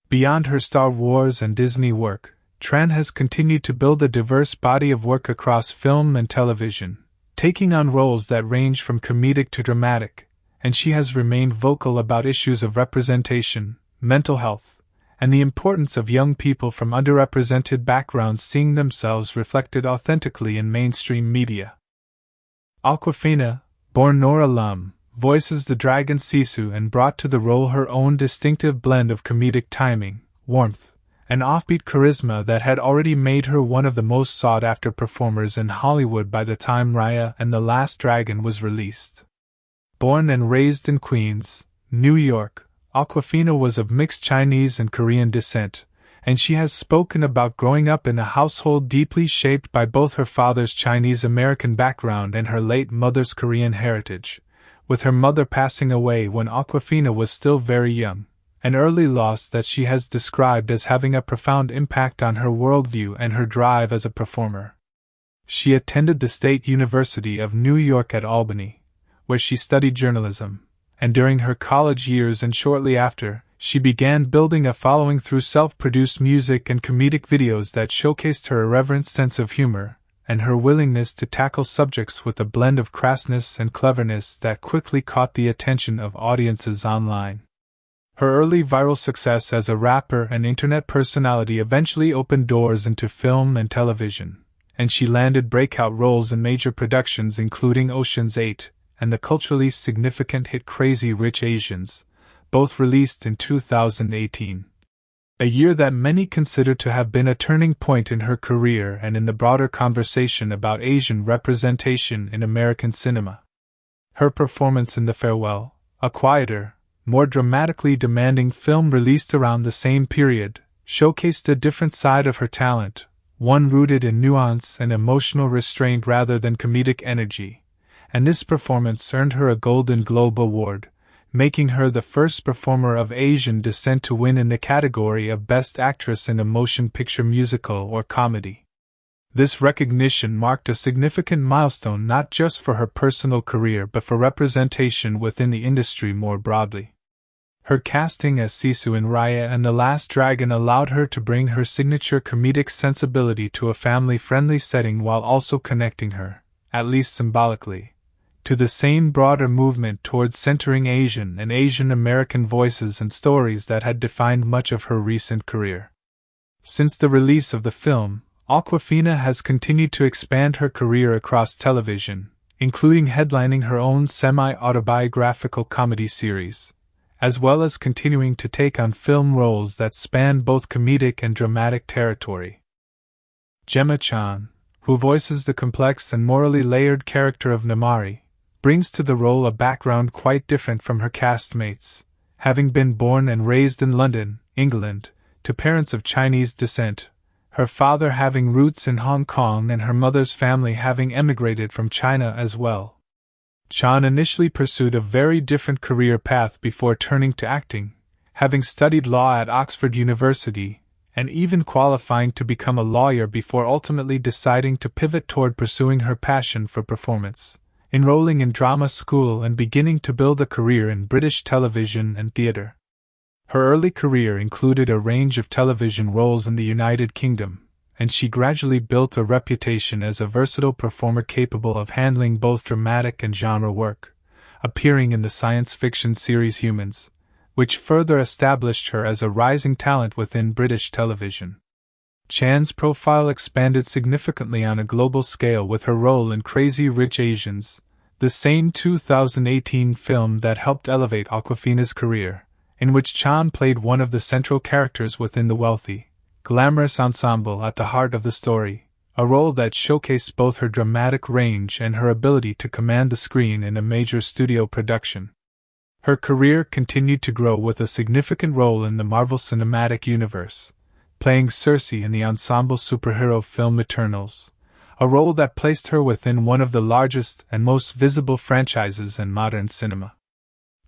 Beyond her Star Wars and Disney work, Tran has continued to build a diverse body of work across film and television, taking on roles that range from comedic to dramatic, and she has remained vocal about issues of representation, mental health, and the importance of young people from underrepresented backgrounds seeing themselves reflected authentically in mainstream media. Awkwafina, born Nora Lum, voices the dragon Sisu and brought to the role her own distinctive blend of comedic timing, warmth, and offbeat charisma that had already made her one of the most sought-after performers in Hollywood by the time Raya and The Last Dragon was released. Born and raised in Queens, New York, Awkwafina was of mixed Chinese and Korean descent, and she has spoken about growing up in a household deeply shaped by both her father's Chinese-American background and her late mother's Korean heritage, with her mother passing away when Awkwafina was still very young, an early loss that she has described as having a profound impact on her worldview and her drive as a performer. She attended the State University of New York at Albany, where she studied journalism, and during her college years and shortly after, she began building a following through self-produced music and comedic videos that showcased her irreverent sense of humor and her willingness to tackle subjects with a blend of crassness and cleverness that quickly caught the attention of audiences online. Her early viral success as a rapper and internet personality eventually opened doors into film and television, and she landed breakout roles in major productions including Ocean's 8 and the culturally significant hit Crazy Rich Asians, both released in 2018. A year that many consider to have been a turning point in her career and in the broader conversation about Asian representation in American cinema. Her performance in The Farewell, a quieter, more dramatically demanding film released around the same period, showcased a different side of her talent, one rooted in nuance and emotional restraint rather than comedic energy, and this performance earned her a Golden Globe Award, making her the first performer of Asian descent to win in the category of Best Actress in a Motion Picture Musical or Comedy. This recognition marked a significant milestone not just for her personal career but for representation within the industry more broadly. Her casting as Sisu in Raya and The Last Dragon allowed her to bring her signature comedic sensibility to a family-friendly setting while also connecting her, at least symbolically, to the same broader movement towards centering Asian and Asian American voices and stories that had defined much of her recent career. Since the release of the film, Awkwafina has continued to expand her career across television, including headlining her own semi-autobiographical comedy series, as well as continuing to take on film roles that span both comedic and dramatic territory. Gemma Chan, who voices the complex and morally layered character of Namari, brings to the role a background quite different from her castmates, having been born and raised in London, England, to parents of Chinese descent, her father having roots in Hong Kong and her mother's family having emigrated from China as well. Chan initially pursued a very different career path before turning to acting, having studied law at Oxford University, and even qualifying to become a lawyer before ultimately deciding to pivot toward pursuing her passion for performance, enrolling in drama school and beginning to build a career in British television and theatre. Her early career included a range of television roles in the United Kingdom, and she gradually built a reputation as a versatile performer capable of handling both dramatic and genre work, appearing in the science fiction series Humans, which further established her as a rising talent within British television. Chan's profile expanded significantly on a global scale with her role in Crazy Rich Asians, the same 2018 film that helped elevate Awkwafina's career, in which Chan played one of the central characters within the wealthy, glamorous ensemble at the heart of the story, a role that showcased both her dramatic range and her ability to command the screen in a major studio production. Her career continued to grow with a significant role in the Marvel Cinematic Universe, playing Cersei in the ensemble superhero film Eternals, a role that placed her within one of the largest and most visible franchises in modern cinema.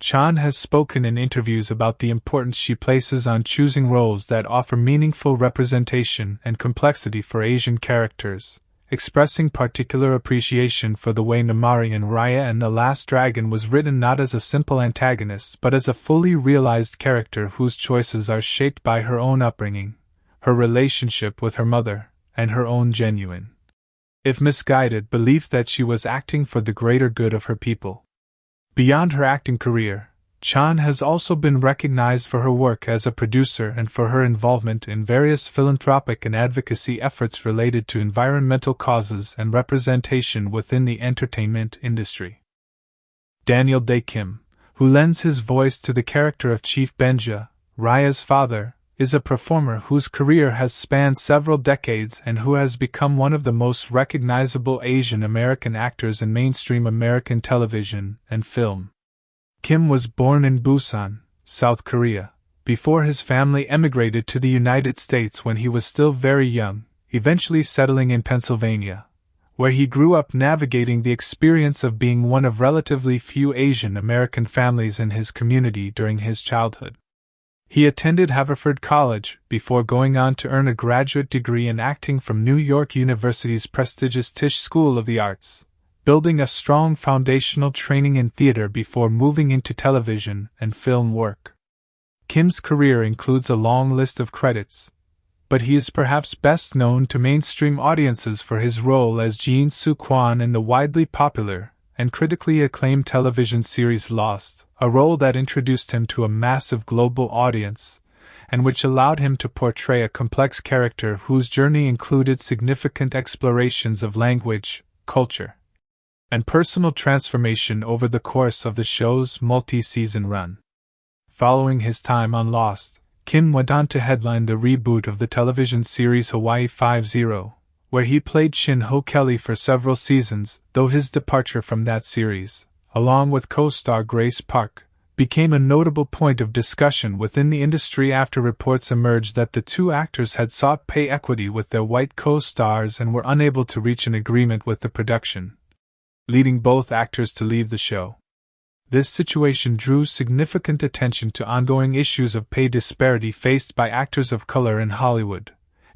Chan has spoken in interviews about the importance she places on choosing roles that offer meaningful representation and complexity for Asian characters, expressing particular appreciation for the way Namari in Raya and the Last Dragon was written not as a simple antagonist but as a fully realized character whose choices are shaped by her own upbringing, her relationship with her mother, and her own genuine, if misguided, belief that she was acting for the greater good of her people. Beyond her acting career, Chan has also been recognized for her work as a producer and for her involvement in various philanthropic and advocacy efforts related to environmental causes and representation within the entertainment industry. Daniel Dae Kim, who lends his voice to the character of Chief Benja, Raya's father, is a performer whose career has spanned several decades and who has become one of the most recognizable Asian American actors in mainstream American television and film. Kim was born in Busan, South Korea, before his family emigrated to the United States when he was still very young, eventually settling in Pennsylvania, where he grew up navigating the experience of being one of relatively few Asian American families in his community during his childhood. He attended Haverford College before going on to earn a graduate degree in acting from New York University's prestigious Tisch School of the Arts, building a strong foundational training in theater before moving into television and film work. Kim's career includes a long list of credits, but he is perhaps best known to mainstream audiences for his role as Jin Soo Kwon in the widely popular and critically acclaimed television series Lost, a role that introduced him to a massive global audience, and which allowed him to portray a complex character whose journey included significant explorations of language, culture, and personal transformation over the course of the show's multi-season run. Following his time on Lost, Kim went on to headline the reboot of the television series Hawaii 5-0, where he played Shin Ho Kelly for several seasons, though his departure from that series, along with co-star Grace Park, became a notable point of discussion within the industry after reports emerged that the two actors had sought pay equity with their white co-stars and were unable to reach an agreement with the production, leading both actors to leave the show. This situation drew significant attention to ongoing issues of pay disparity faced by actors of color in Hollywood,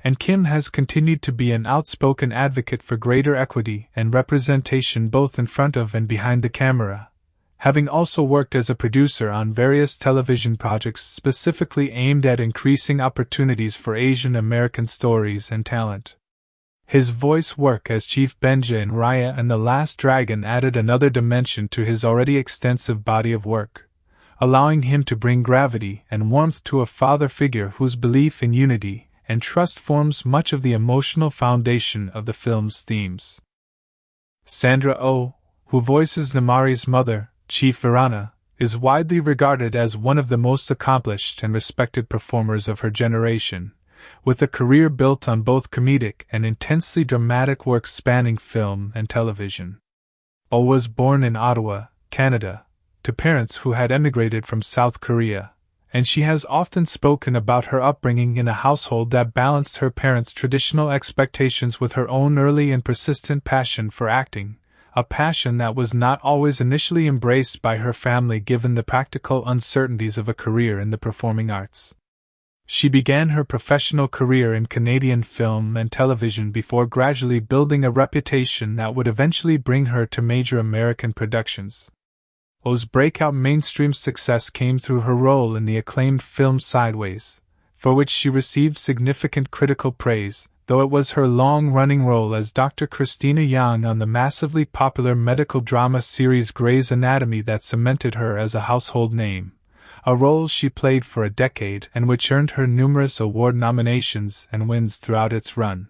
and Kim has continued to be an outspoken advocate for greater equity and representation both in front of and behind the camera, having also worked as a producer on various television projects specifically aimed at increasing opportunities for Asian American stories and talent. His voice work as Chief Benja in Raya and the Last Dragon added another dimension to his already extensive body of work, allowing him to bring gravity and warmth to a father figure whose belief in unity and trust forms much of the emotional foundation of the film's themes. Sandra Oh, who voices Namari's mother, Chief Virana, is widely regarded as one of the most accomplished and respected performers of her generation, with a career built on both comedic and intensely dramatic works spanning film and television. Oh was born in Ottawa, Canada, to parents who had emigrated from South Korea, and she has often spoken about her upbringing in a household that balanced her parents' traditional expectations with her own early and persistent passion for acting, a passion that was not always initially embraced by her family given the practical uncertainties of a career in the performing arts. She began her professional career in Canadian film and television before gradually building a reputation that would eventually bring her to major American productions. Oh's breakout mainstream success came through her role in the acclaimed film Sideways, for which she received significant critical praise, though it was her long-running role as Dr. Christina Yang on the massively popular medical drama series Grey's Anatomy that cemented her as a household name, a role she played for a decade and which earned her numerous award nominations and wins throughout its run.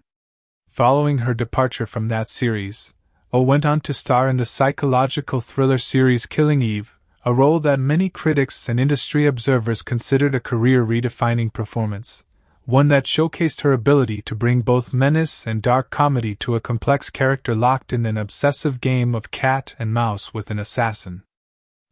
Following her departure from that series, Oh went on to star in the psychological thriller series Killing Eve, a role that many critics and industry observers considered a career-redefining performance, one that showcased her ability to bring both menace and dark comedy to a complex character locked in an obsessive game of cat and mouse with an assassin.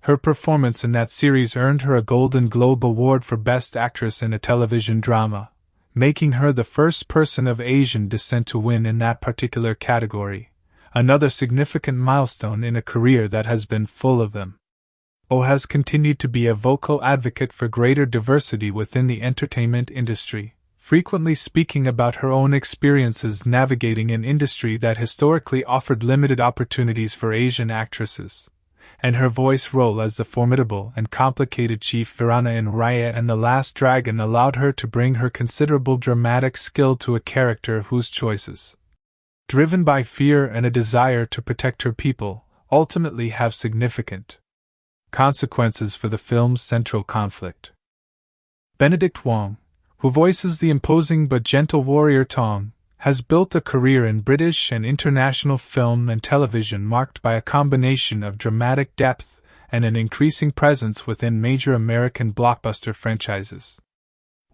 Her performance in that series earned her a Golden Globe Award for Best Actress in a Television Drama, making her the first person of Asian descent to win in that particular category, another significant milestone in a career that has been full of them. Oh has continued to be a vocal advocate for greater diversity within the entertainment industry, frequently speaking about her own experiences navigating an industry that historically offered limited opportunities for Asian actresses, and her voice role as the formidable and complicated Chief Virana in Raya and the Last Dragon allowed her to bring her considerable dramatic skill to a character whose choices, driven by fear and a desire to protect her people, ultimately have significant consequences for the film's central conflict. Benedict Wong, who voices the imposing but gentle warrior Tong, has built a career in British and international film and television marked by a combination of dramatic depth and an increasing presence within major American blockbuster franchises.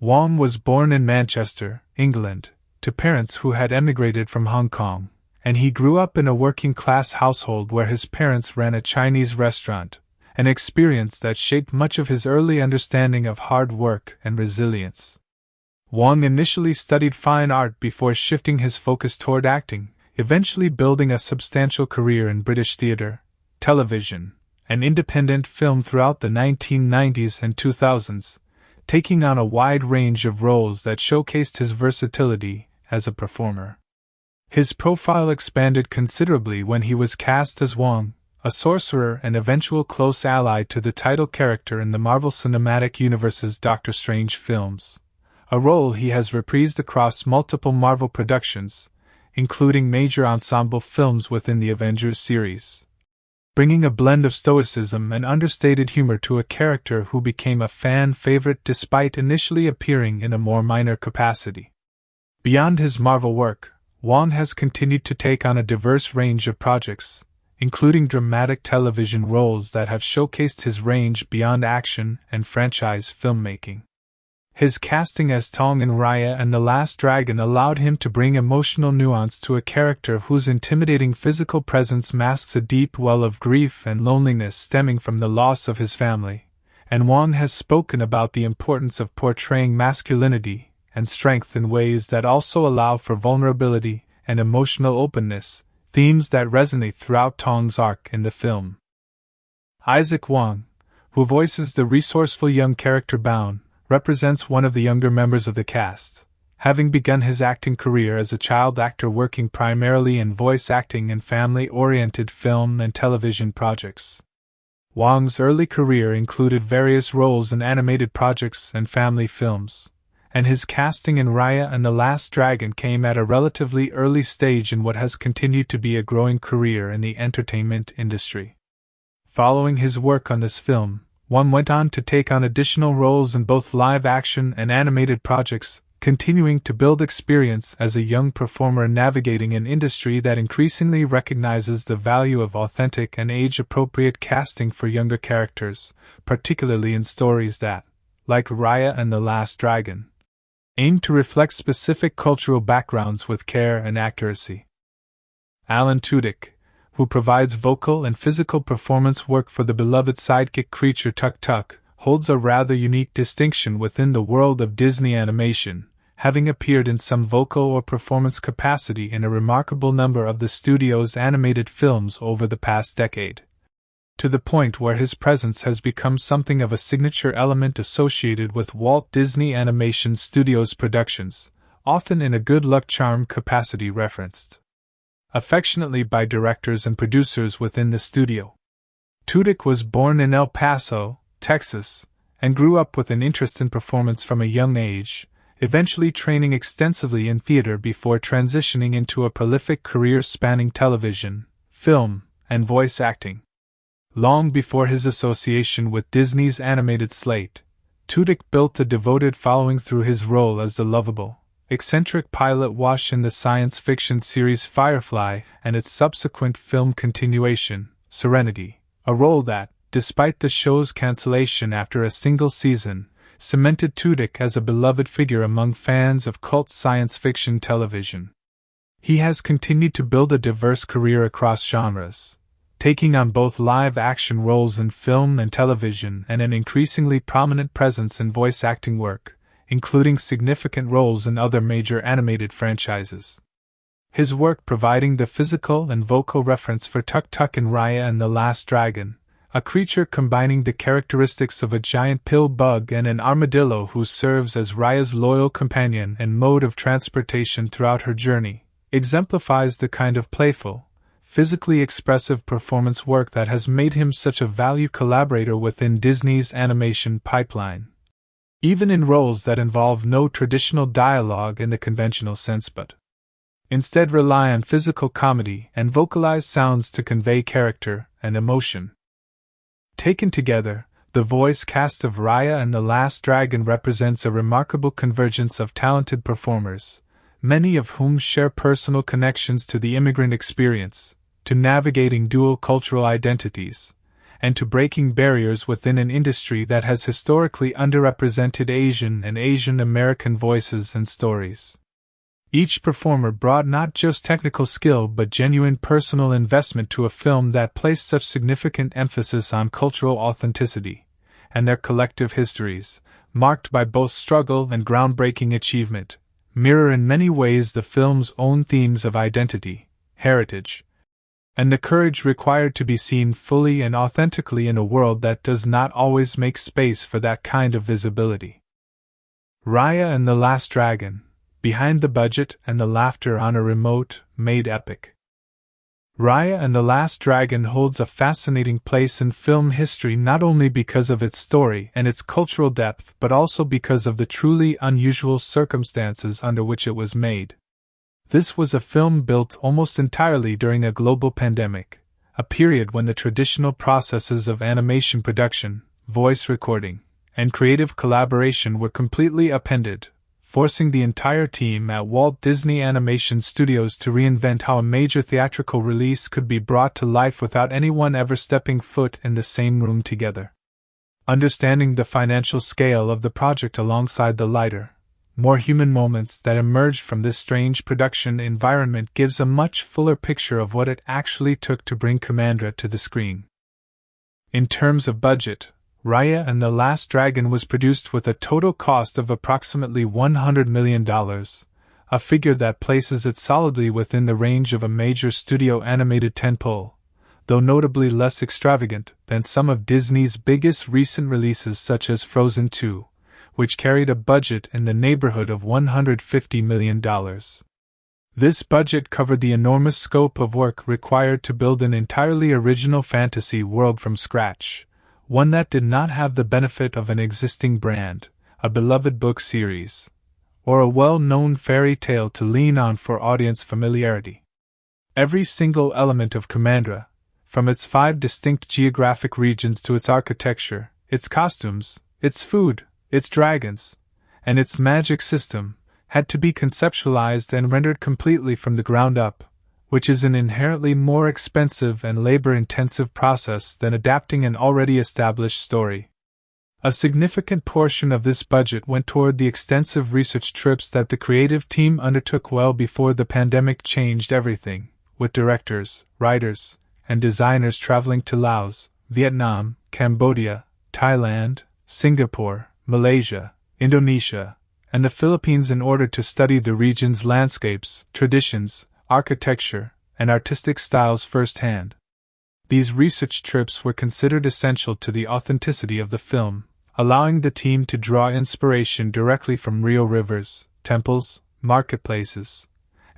Wong was born in Manchester, England, to parents who had emigrated from Hong Kong, and he grew up in a working-class household where his parents ran a Chinese restaurant, an experience that shaped much of his early understanding of hard work and resilience. Wong initially studied fine art before shifting his focus toward acting, eventually building a substantial career in British theatre, television, and independent film throughout the 1990s and 2000s, taking on a wide range of roles that showcased his versatility as a performer. His profile expanded considerably when he was cast as Wong, a sorcerer and eventual close ally to the title character in the Marvel Cinematic Universe's Doctor Strange films, a role he has reprised across multiple Marvel productions, including major ensemble films within the Avengers series, bringing a blend of stoicism and understated humor to a character who became a fan favorite despite initially appearing in a more minor capacity. Beyond his Marvel work, Wong has continued to take on a diverse range of projects, including dramatic television roles that have showcased his range beyond action and franchise filmmaking. His casting as Tong in Raya and the Last Dragon allowed him to bring emotional nuance to a character whose intimidating physical presence masks a deep well of grief and loneliness stemming from the loss of his family, and Wong has spoken about the importance of portraying masculinity and strength in ways that also allow for vulnerability and emotional openness, themes that resonate throughout Tong's arc in the film. Isaac Wong, who voices the resourceful young character Baun, represents one of the younger members of the cast, having begun his acting career as a child actor working primarily in voice acting and family-oriented film and television projects. Wong's early career included various roles in animated projects and family films, and his casting in Raya and the Last Dragon came at a relatively early stage in what has continued to be a growing career in the entertainment industry. Following his work on this film, Wong went on to take on additional roles in both live-action and animated projects, continuing to build experience as a young performer navigating an industry that increasingly recognizes the value of authentic and age-appropriate casting for younger characters, particularly in stories that, like Raya and the Last Dragon, aim to reflect specific cultural backgrounds with care and accuracy. Alan Tudyk, who provides vocal and physical performance work for the beloved sidekick creature Tuk Tuk, holds a rather unique distinction within the world of Disney animation, having appeared in some vocal or performance capacity in a remarkable number of the studio's animated films over the past decade, to the point where his presence has become something of a signature element associated with Walt Disney Animation Studios productions, often in a good luck charm capacity referenced affectionately by directors and producers within the studio. Tudyk was born in El Paso, Texas, and grew up with an interest in performance from a young age, eventually training extensively in theater before transitioning into a prolific career spanning television, film, and voice acting. Long before his association with Disney's animated slate, Tudyk built a devoted following through his role as the lovable, eccentric pilot Wash in the science fiction series Firefly and its subsequent film continuation, Serenity, a role that, despite the show's cancellation after a single season, cemented Tudyk as a beloved figure among fans of cult science fiction television. He has continued to build a diverse career across genres, taking on both live-action roles in film and television and an increasingly prominent presence in voice acting work, including significant roles in other major animated franchises. His work providing the physical and vocal reference for Tuk Tuk in Raya and the Last Dragon, a creature combining the characteristics of a giant pill bug and an armadillo who serves as Raya's loyal companion and mode of transportation throughout her journey, exemplifies the kind of playful, physically expressive performance work that has made him such a valued collaborator within Disney's animation pipeline, even in roles that involve no traditional dialogue in the conventional sense but instead rely on physical comedy and vocalized sounds to convey character and emotion. Taken together, the voice cast of Raya and the Last Dragon represents a remarkable convergence of talented performers, many of whom share personal connections to the immigrant experience, to navigating dual cultural identities, and to breaking barriers within an industry that has historically underrepresented Asian and Asian American voices and stories. Each performer brought not just technical skill but genuine personal investment to a film that placed such significant emphasis on cultural authenticity, and their collective histories, marked by both struggle and groundbreaking achievement, mirror in many ways the film's own themes of identity, heritage, and the courage required to be seen fully and authentically in a world that does not always make space for that kind of visibility. Raya and the Last Dragon, behind the budget and the laughter on a remote, made epic. Raya and the Last Dragon holds a fascinating place in film history not only because of its story and its cultural depth but also because of the truly unusual circumstances under which it was made. This was a film built almost entirely during a global pandemic, a period when the traditional processes of animation production, voice recording, and creative collaboration were completely upended, forcing the entire team at Walt Disney Animation Studios to reinvent how a major theatrical release could be brought to life without anyone ever stepping foot in the same room together. Understanding the financial scale of the project alongside the lighter, more human moments that emerged from this strange production environment gives a much fuller picture of what it actually took to bring Kumandra to the screen. In terms of budget, Raya and the Last Dragon was produced with a total cost of approximately $100 million, a figure that places it solidly within the range of a major studio animated tentpole, though notably less extravagant than some of Disney's biggest recent releases such as Frozen 2, which carried a budget in the neighborhood of $150 million. This budget covered the enormous scope of work required to build an entirely original fantasy world from scratch, one that did not have the benefit of an existing brand, a beloved book series, or a well-known fairy tale to lean on for audience familiarity. Every single element of Kumandra, from its 5 distinct geographic regions to its architecture, its costumes, its food, its dragons, and its magic system, had to be conceptualized and rendered completely from the ground up, which is an inherently more expensive and labor-intensive process than adapting an already established story. A significant portion of this budget went toward the extensive research trips that the creative team undertook well before the pandemic changed everything, with directors, writers, and designers traveling to Laos, Vietnam, Cambodia, Thailand, Singapore, Malaysia, Indonesia, and the Philippines in order to study the region's landscapes, traditions, architecture, and artistic styles firsthand. These research trips were considered essential to the authenticity of the film, allowing the team to draw inspiration directly from real rivers, temples, marketplaces,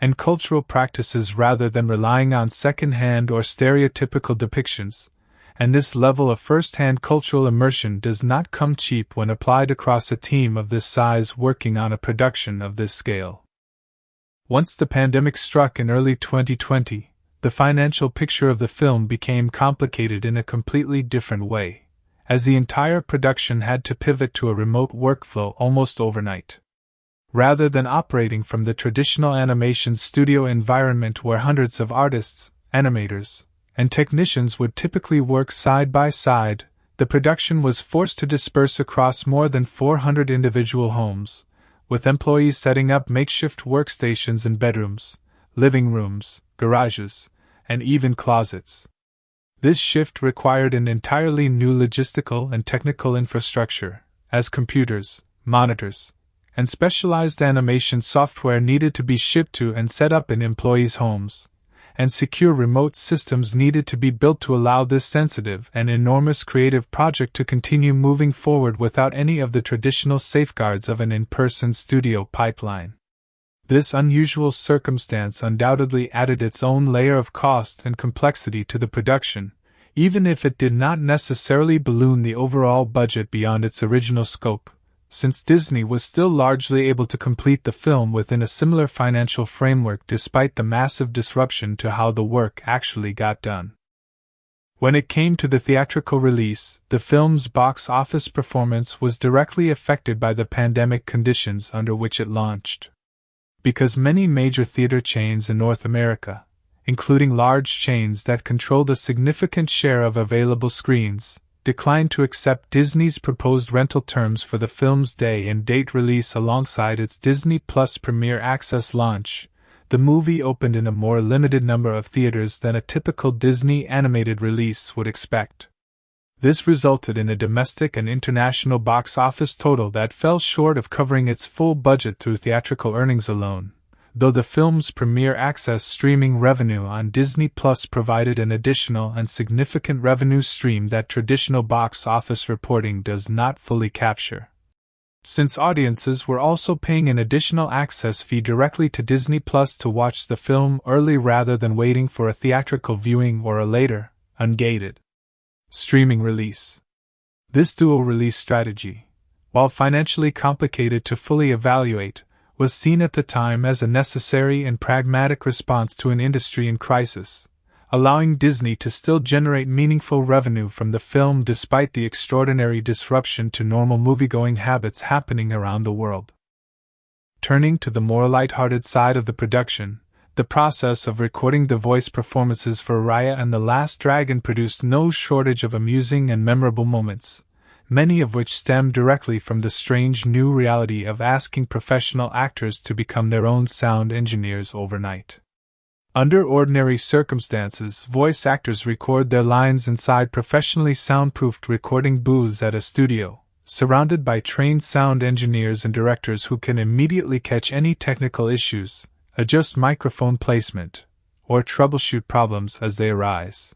and cultural practices rather than relying on second-hand or stereotypical depictions, and this level of first-hand cultural immersion does not come cheap when applied across a team of this size working on a production of this scale. Once the pandemic struck in early 2020, the financial picture of the film became complicated in a completely different way, as the entire production had to pivot to a remote workflow almost overnight. Rather than operating from the traditional animation studio environment where hundreds of artists, animators, and technicians would typically work side by side, the production was forced to disperse across more than 400 individual homes, with employees setting up makeshift workstations in bedrooms, living rooms, garages, and even closets. This shift required an entirely new logistical and technical infrastructure, as computers, monitors, and specialized animation software needed to be shipped to and set up in employees' homes, and secure remote systems needed to be built to allow this sensitive and enormous creative project to continue moving forward without any of the traditional safeguards of an in-person studio pipeline. This unusual circumstance undoubtedly added its own layer of cost and complexity to the production, even if it did not necessarily balloon the overall budget beyond its original scope, since Disney was still largely able to complete the film within a similar financial framework despite the massive disruption to how the work actually got done. When it came to the theatrical release, the film's box office performance was directly affected by the pandemic conditions under which it launched. Because many major theater chains in North America, including large chains that controlled a significant share of available screens, declined to accept Disney's proposed rental terms for the film's day and date release alongside its Disney Plus Premier Access launch, the movie opened in a more limited number of theaters than a typical Disney animated release would expect. This resulted in a domestic and international box office total that fell short of covering its full budget through theatrical earnings alone, though the film's Premier Access streaming revenue on Disney Plus provided an additional and significant revenue stream that traditional box office reporting does not fully capture. Since audiences were also paying an additional access fee directly to Disney Plus to watch the film early rather than waiting for a theatrical viewing or a later, ungated, streaming release. This dual release strategy, while financially complicated to fully evaluate, was seen at the time as a necessary and pragmatic response to an industry in crisis, allowing Disney to still generate meaningful revenue from the film despite the extraordinary disruption to normal moviegoing habits happening around the world. Turning to the more lighthearted side of the production, the process of recording the voice performances for Raya and the Last Dragon produced no shortage of amusing and memorable moments, many of which stem directly from the strange new reality of asking professional actors to become their own sound engineers overnight. Under ordinary circumstances, voice actors record their lines inside professionally soundproofed recording booths at a studio, surrounded by trained sound engineers and directors who can immediately catch any technical issues, adjust microphone placement, or troubleshoot problems as they arise.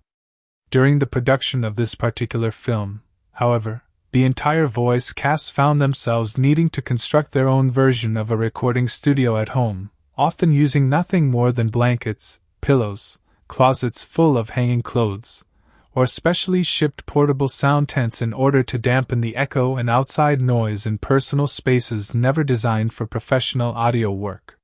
During the production of this particular film, however, the entire voice cast found themselves needing to construct their own version of a recording studio at home, often using nothing more than blankets, pillows, closets full of hanging clothes, or specially shipped portable sound tents in order to dampen the echo and outside noise in personal spaces never designed for professional audio work.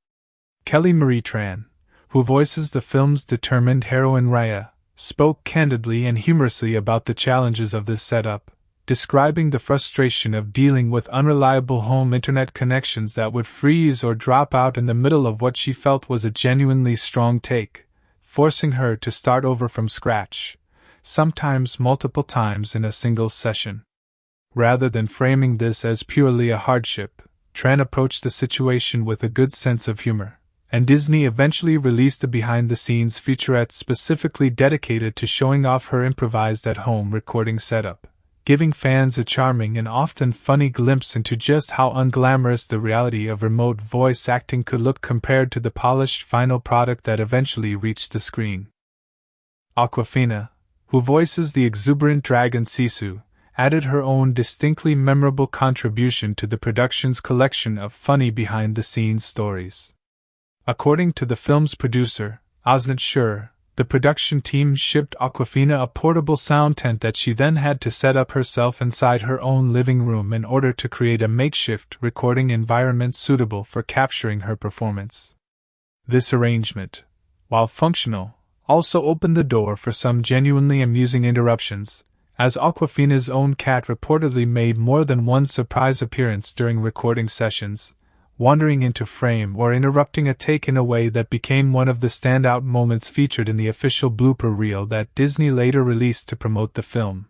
Kelly Marie Tran, who voices the film's determined heroine Raya, spoke candidly and humorously about the challenges of this setup, describing the frustration of dealing with unreliable home internet connections that would freeze or drop out in the middle of what she felt was a genuinely strong take, forcing her to start over from scratch, sometimes multiple times in a single session. Rather than framing this as purely a hardship, Tran approached the situation with a good sense of humor, and Disney eventually released a behind-the-scenes featurette specifically dedicated to showing off her improvised at-home recording setup, giving fans a charming and often funny glimpse into just how unglamorous the reality of remote voice acting could look compared to the polished final product that eventually reached the screen. Awkwafina, who voices the exuberant dragon Sisu, added her own distinctly memorable contribution to the production's collection of funny behind-the-scenes stories. According to the film's producer, Osnat Shur, the production team shipped Awkwafina a portable sound tent that she then had to set up herself inside her own living room in order to create a makeshift recording environment suitable for capturing her performance. This arrangement, while functional, also opened the door for some genuinely amusing interruptions, as Awkwafina's own cat reportedly made more than one surprise appearance during recording sessions, wandering into frame or interrupting a take in a way that became one of the standout moments featured in the official blooper reel that Disney later released to promote the film.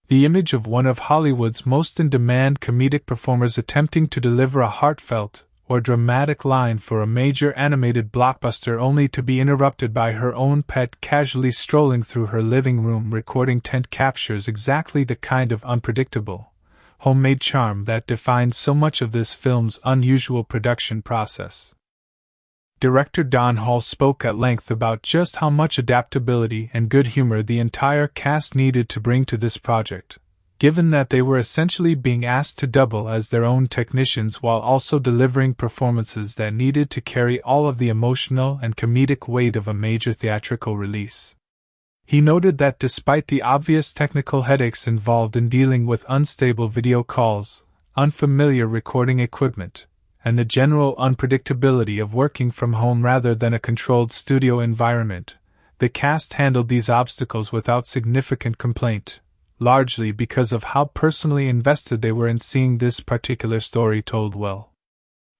The image of one of Hollywood's most in-demand comedic performers attempting to deliver a heartfelt or dramatic line for a major animated blockbuster only to be interrupted by her own pet casually strolling through her living room recording tent captures exactly the kind of unpredictable, homemade charm that defined so much of this film's unusual production process. Director Don Hall spoke at length about just how much adaptability and good humor the entire cast needed to bring to this project, given that they were essentially being asked to double as their own technicians while also delivering performances that needed to carry all of the emotional and comedic weight of a major theatrical release. He noted that despite the obvious technical headaches involved in dealing with unstable video calls, unfamiliar recording equipment, and the general unpredictability of working from home rather than a controlled studio environment, the cast handled these obstacles without significant complaint, largely because of how personally invested they were in seeing this particular story told well.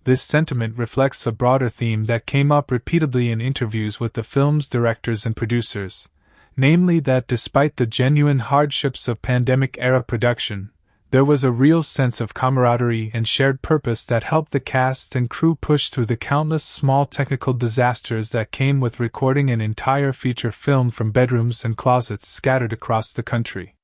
This sentiment reflects a broader theme that came up repeatedly in interviews with the film's directors and producers, namely that despite the genuine hardships of pandemic-era production, there was a real sense of camaraderie and shared purpose that helped the cast and crew push through the countless small technical disasters that came with recording an entire feature film from bedrooms and closets scattered across the country.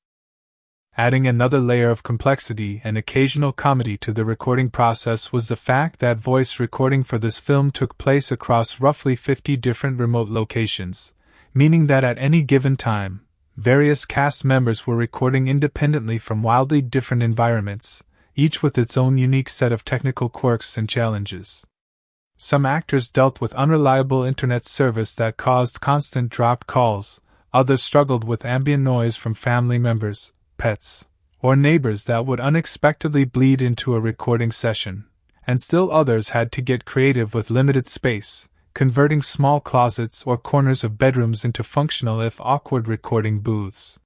Adding another layer of complexity and occasional comedy to the recording process was the fact that voice recording for this film took place across roughly 50 different remote locations, meaning that at any given time, various cast members were recording independently from wildly different environments, each with its own unique set of technical quirks and challenges. Some actors dealt with unreliable internet service that caused constant dropped calls, others struggled with ambient noise from family members, pets, or neighbors that would unexpectedly bleed into a recording session, and still others had to get creative with limited space, converting small closets or corners of bedrooms into functional if awkward recording booths.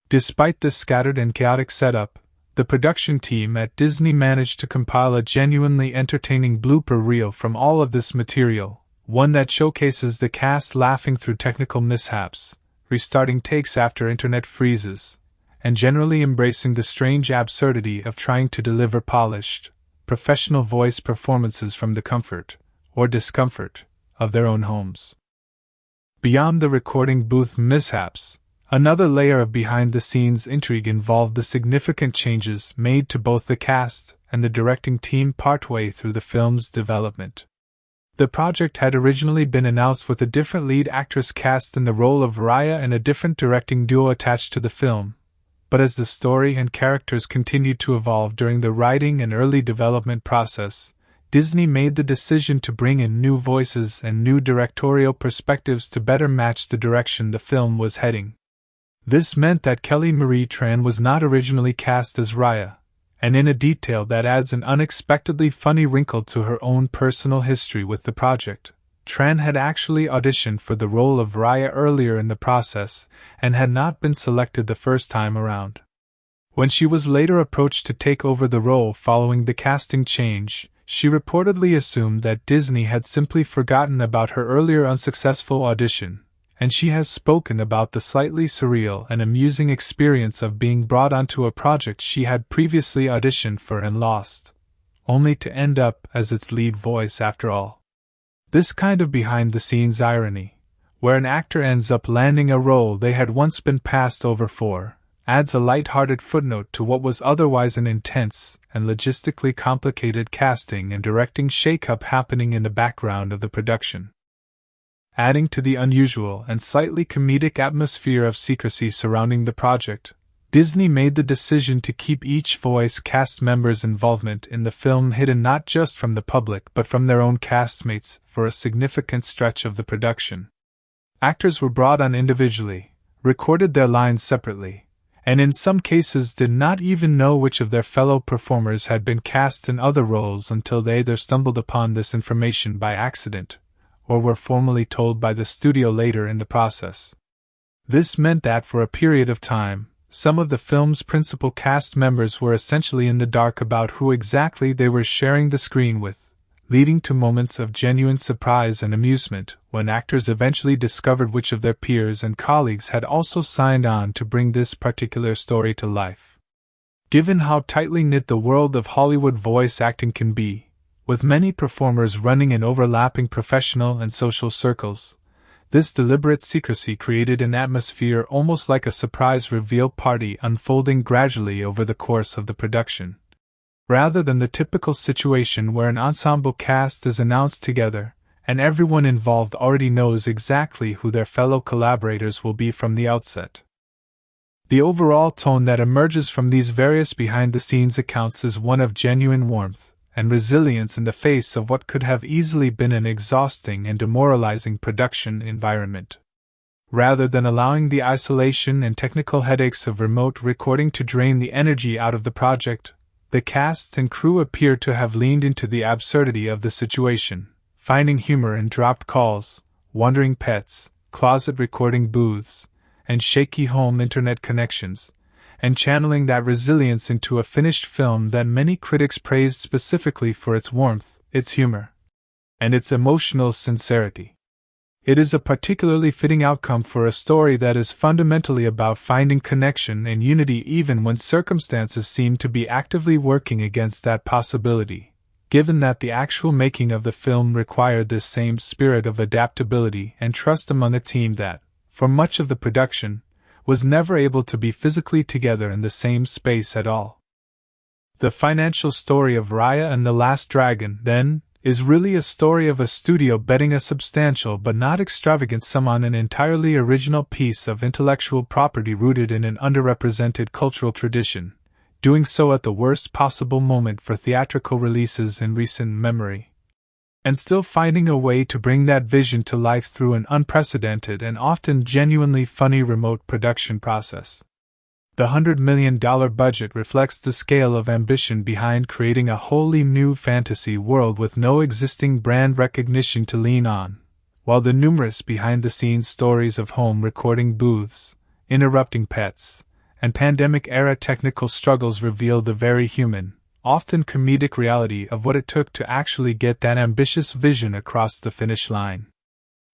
Despite this scattered and chaotic setup, the production team at Disney managed to compile a genuinely entertaining blooper reel from all of this material, one that showcases the cast laughing through technical mishaps, restarting takes after internet freezes, and generally embracing the strange absurdity of trying to deliver polished, professional voice performances from the comfort, or discomfort, of their own homes. Beyond the recording booth mishaps, another layer of behind-the-scenes intrigue involved the significant changes made to both the cast and the directing team partway through the film's development. The project had originally been announced with a different lead actress cast in the role of Raya and a different directing duo attached to the film, but as the story and characters continued to evolve during the writing and early development process, Disney made the decision to bring in new voices and new directorial perspectives to better match the direction the film was heading. This meant that Kelly Marie Tran was not originally cast as Raya, and in a detail that adds an unexpectedly funny wrinkle to her own personal history with the project, Tran had actually auditioned for the role of Raya earlier in the process and had not been selected the first time around. When she was later approached to take over the role following the casting change, she reportedly assumed that Disney had simply forgotten about her earlier unsuccessful audition, and she has spoken about the slightly surreal and amusing experience of being brought onto a project she had previously auditioned for and lost, only to end up as its lead voice after all. This kind of behind-the-scenes irony, where an actor ends up landing a role they had once been passed over for, adds a light-hearted footnote to what was otherwise an intense and logistically complicated casting and directing shake-up happening in the background of the production. Adding to the unusual and slightly comedic atmosphere of secrecy surrounding the project, Disney made the decision to keep each voice cast member's involvement in the film hidden not just from the public but from their own castmates for a significant stretch of the production. Actors were brought on individually, recorded their lines separately, and in some cases did not even know which of their fellow performers had been cast in other roles until they either stumbled upon this information by accident or were formally told by the studio later in the process. This meant that for a period of time, some of the film's principal cast members were essentially in the dark about who exactly they were sharing the screen with, leading to moments of genuine surprise and amusement when actors eventually discovered which of their peers and colleagues had also signed on to bring this particular story to life. Given how tightly knit the world of Hollywood voice acting can be, with many performers running in overlapping professional and social circles, this deliberate secrecy created an atmosphere almost like a surprise reveal party unfolding gradually over the course of the production. Rather than the typical situation where an ensemble cast is announced together, and everyone involved already knows exactly who their fellow collaborators will be from the outset. The overall tone that emerges from these various behind-the-scenes accounts is one of genuine warmth and resilience in the face of what could have easily been an exhausting and demoralizing production environment. Rather than allowing the isolation and technical headaches of remote recording to drain the energy out of the project, the cast and crew appear to have leaned into the absurdity of the situation, finding humor in dropped calls, wandering pets, closet recording booths, and shaky home internet connections, and channeling that resilience into a finished film that many critics praised specifically for its warmth, its humor, and its emotional sincerity. It is a particularly fitting outcome for a story that is fundamentally about finding connection and unity even when circumstances seem to be actively working against that possibility, given that the actual making of the film required this same spirit of adaptability and trust among a team that, for much of the production, was never able to be physically together in the same space at all. The financial story of Raya and the Last Dragon, then, is really a story of a studio betting a substantial but not extravagant sum on an entirely original piece of intellectual property rooted in an underrepresented cultural tradition, doing so at the worst possible moment for theatrical releases in recent memory, and still finding a way to bring that vision to life through an unprecedented and often genuinely funny remote production process. The $100 million budget reflects the scale of ambition behind creating a wholly new fantasy world with no existing brand recognition to lean on, while the numerous behind-the-scenes stories of home recording booths, interrupting pets, and pandemic-era technical struggles reveal the very human, often comedic reality of what it took to actually get that ambitious vision across the finish line.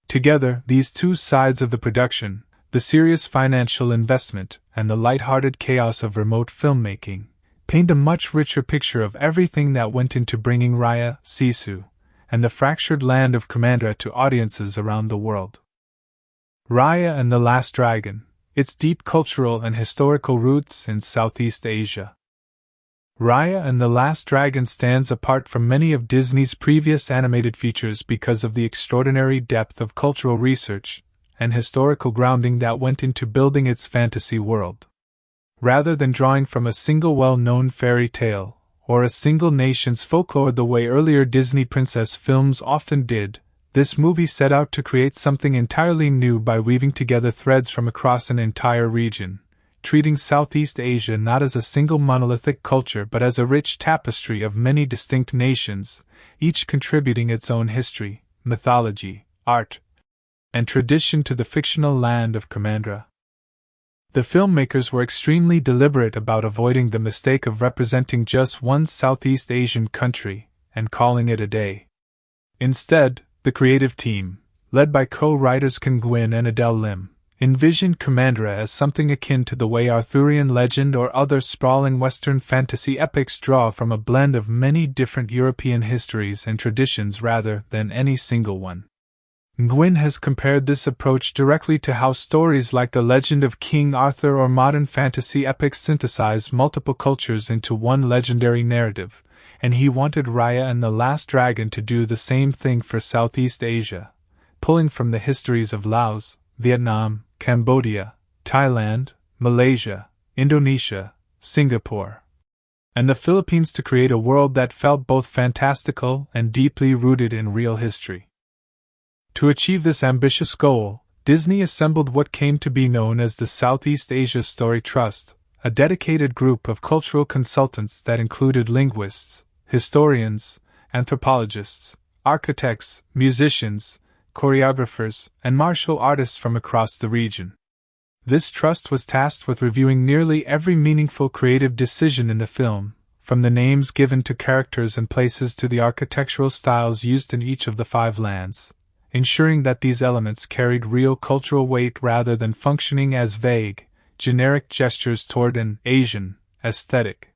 Together, these two sides of the production, the serious financial investment and the light-hearted chaos of remote filmmaking, paint a much richer picture of everything that went into bringing Raya, Sisu, and the fractured land of Kumandra to audiences around the world. Raya and the Last Dragon, its deep cultural and historical roots in Southeast Asia. Raya and the Last Dragon stands apart from many of Disney's previous animated features because of the extraordinary depth of cultural research and historical grounding that went into building its fantasy world. Rather than drawing from a single well-known fairy tale or a single nation's folklore the way earlier Disney princess films often did, this movie set out to create something entirely new by weaving together threads from across an entire region, treating Southeast Asia not as a single monolithic culture but as a rich tapestry of many distinct nations, each contributing its own history, mythology, art, and tradition to the fictional land of Kumandra. The filmmakers were extremely deliberate about avoiding the mistake of representing just one Southeast Asian country and calling it a day. Instead, the creative team, led by co-writers Nguyen and Adele Lim, envisioned Kumandra as something akin to the way Arthurian legend or other sprawling Western fantasy epics draw from a blend of many different European histories and traditions rather than any single one. Nguyen has compared this approach directly to how stories like the legend of King Arthur or modern fantasy epics synthesize multiple cultures into one legendary narrative, and he wanted Raya and the Last Dragon to do the same thing for Southeast Asia, pulling from the histories of Laos, Vietnam, Cambodia, Thailand, Malaysia, Indonesia, Singapore, and the Philippines to create a world that felt both fantastical and deeply rooted in real history. To achieve this ambitious goal, Disney assembled what came to be known as the Southeast Asia Story Trust, a dedicated group of cultural consultants that included linguists, historians, anthropologists, architects, musicians, choreographers, and martial artists from across the region. This trust was tasked with reviewing nearly every meaningful creative decision in the film, from the names given to characters and places to the architectural styles used in each of the 5 lands, ensuring that these elements carried real cultural weight rather than functioning as vague, generic gestures toward an Asian aesthetic.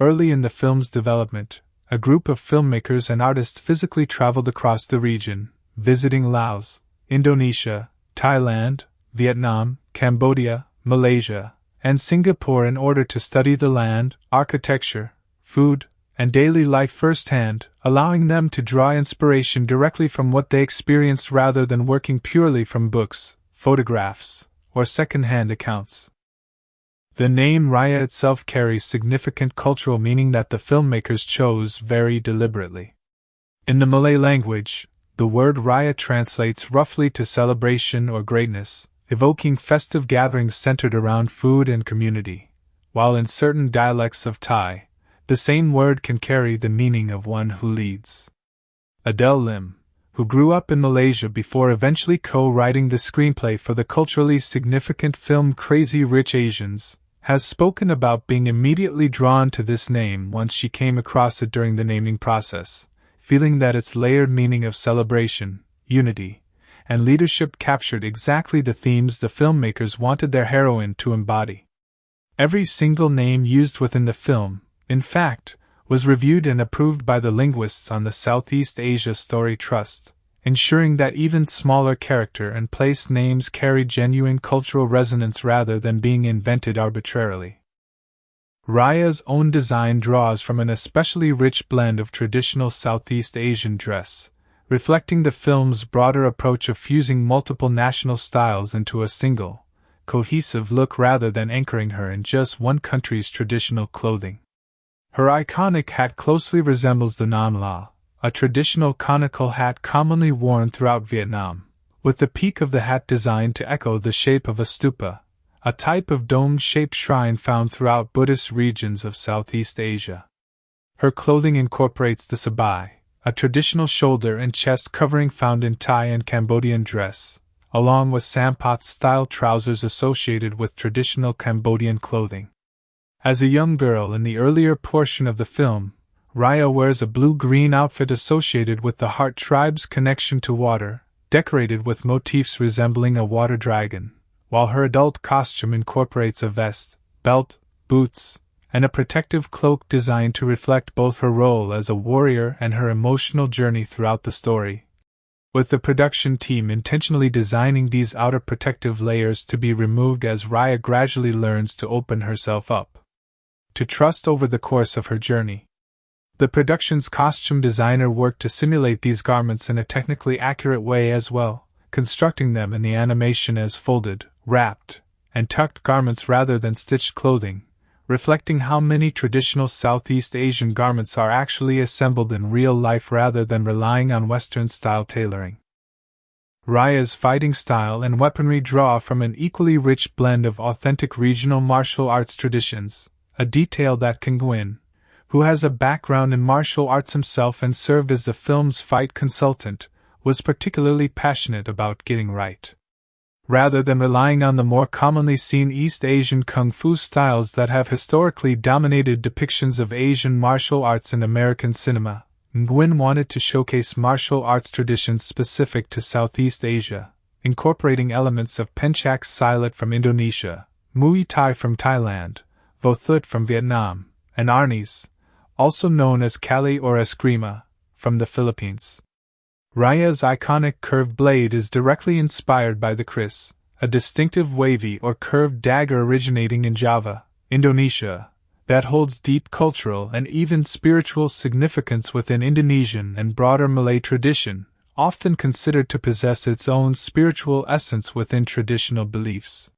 Early in the film's development, a group of filmmakers and artists physically traveled across the region, visiting Laos, Indonesia, Thailand, Vietnam, Cambodia, Malaysia, and Singapore in order to study the land, architecture, food, and daily life firsthand, allowing them to draw inspiration directly from what they experienced rather than working purely from books, photographs, or second-hand accounts. The name Raya itself carries significant cultural meaning that the filmmakers chose very deliberately. In the Malay language, the word Raya translates roughly to celebration or greatness, evoking festive gatherings centered around food and community, while in certain dialects of Thai, the same word can carry the meaning of one who leads. Adele Lim, who grew up in Malaysia before eventually co-writing the screenplay for the culturally significant film Crazy Rich Asians, has spoken about being immediately drawn to this name once she came across it during the naming process, feeling that its layered meaning of celebration, unity, and leadership captured exactly the themes the filmmakers wanted their heroine to embody. Every single name used within the film, in fact, was reviewed and approved by the linguists on the Southeast Asia Story Trust, ensuring that even smaller character and place names carried genuine cultural resonance rather than being invented arbitrarily. Raya's own design draws from an especially rich blend of traditional Southeast Asian dress, reflecting the film's broader approach of fusing multiple national styles into a single, cohesive look rather than anchoring her in just one country's traditional clothing. Her iconic hat closely resembles the Nam La, a traditional conical hat commonly worn throughout Vietnam, with the peak of the hat designed to echo the shape of a stupa, a type of dome-shaped shrine found throughout Buddhist regions of Southeast Asia. Her clothing incorporates the sabai, a traditional shoulder and chest covering found in Thai and Cambodian dress, along with sampat-style trousers associated with traditional Cambodian clothing. As a young girl in the earlier portion of the film, Raya wears a blue-green outfit associated with the Heart tribe's connection to water, decorated with motifs resembling a water dragon, while her adult costume incorporates a vest, belt, boots, and a protective cloak designed to reflect both her role as a warrior and her emotional journey throughout the story, with the production team intentionally designing these outer protective layers to be removed as Raya gradually learns to open herself up, to trust over the course of her journey. The production's costume designer worked to simulate these garments in a technically accurate way as well, constructing them in the animation as folded, wrapped, and tucked garments rather than stitched clothing, reflecting how many traditional Southeast Asian garments are actually assembled in real life rather than relying on Western-style tailoring. Raya's fighting style and weaponry draw from an equally rich blend of authentic regional martial arts traditions, a detail that Nguyen, who has a background in martial arts himself and served as the film's fight consultant, was particularly passionate about getting right. rather than relying on the more commonly seen East Asian kung fu styles that have historically dominated depictions of Asian martial arts in American cinema. Nguyen wanted to showcase martial arts traditions specific to Southeast Asia, incorporating elements of Pencak Silat from Indonesia, Muay Thai from Thailand, Vo Thut from Vietnam, and Arnis, also known as Kali or Eskrima, from the Philippines. Raya's iconic curved blade is directly inspired by the kris, a distinctive wavy or curved dagger originating in Java, Indonesia, that holds deep cultural and even spiritual significance within Indonesian and broader Malay tradition, often considered to possess its own spiritual essence within traditional beliefs.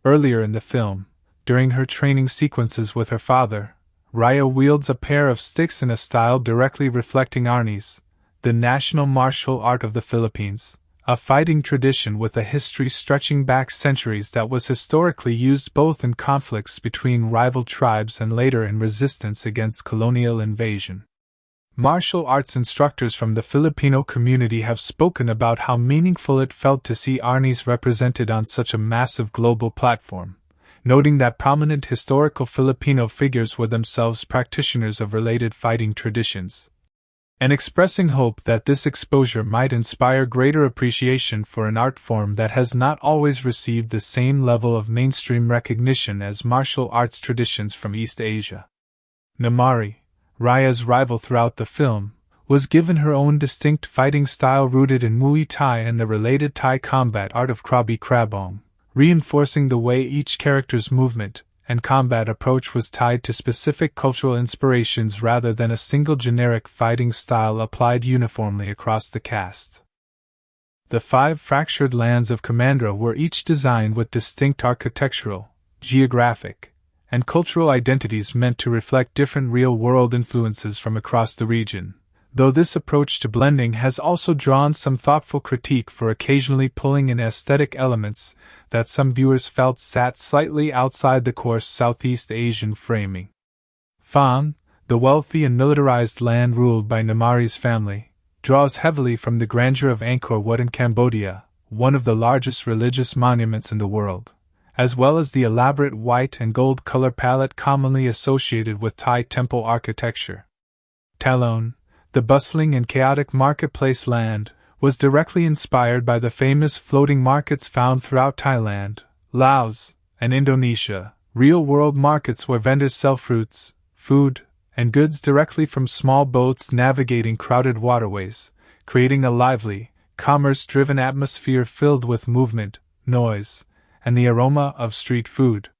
Earlier in the film, during her training sequences with her father, Raya wields a pair of sticks in a style directly reflecting Arnis, the national martial art of the Philippines, a fighting tradition with a history stretching back centuries that was historically used both in conflicts between rival tribes and later in resistance against colonial invasion. Martial arts instructors from the Filipino community have spoken about how meaningful it felt to see Arnis represented on such a massive global platform, noting that prominent historical Filipino figures were themselves practitioners of related fighting traditions, and expressing hope that this exposure might inspire greater appreciation for an art form that has not always received the same level of mainstream recognition as martial arts traditions from East Asia. Namari, Raya's rival throughout the film, was given her own distinct fighting style rooted in Muay Thai and the related Thai combat art of Krabi Krabong, reinforcing the way each character's movement and combat approach was tied to specific cultural inspirations rather than a single generic fighting style applied uniformly across the cast. The 5 fractured lands of Kumandra were each designed with distinct architectural, geographic, and cultural identities meant to reflect different real-world influences from across the region, though this approach to blending has also drawn some thoughtful critique for occasionally pulling in aesthetic elements that some viewers felt sat slightly outside the coarse Southeast Asian framing. Phang, the wealthy and militarized land ruled by Namari's family, draws heavily from the grandeur of Angkor Wat in Cambodia, one of the largest religious monuments in the world, as well as the elaborate white and gold color palette commonly associated with Thai temple architecture. Talon, the bustling and chaotic marketplace land, was directly inspired by the famous floating markets found throughout Thailand, Laos, and Indonesia, real-world markets where vendors sell fruits, food, and goods directly from small boats navigating crowded waterways, creating a lively, commerce-driven atmosphere filled with movement, noise, and the aroma of street food.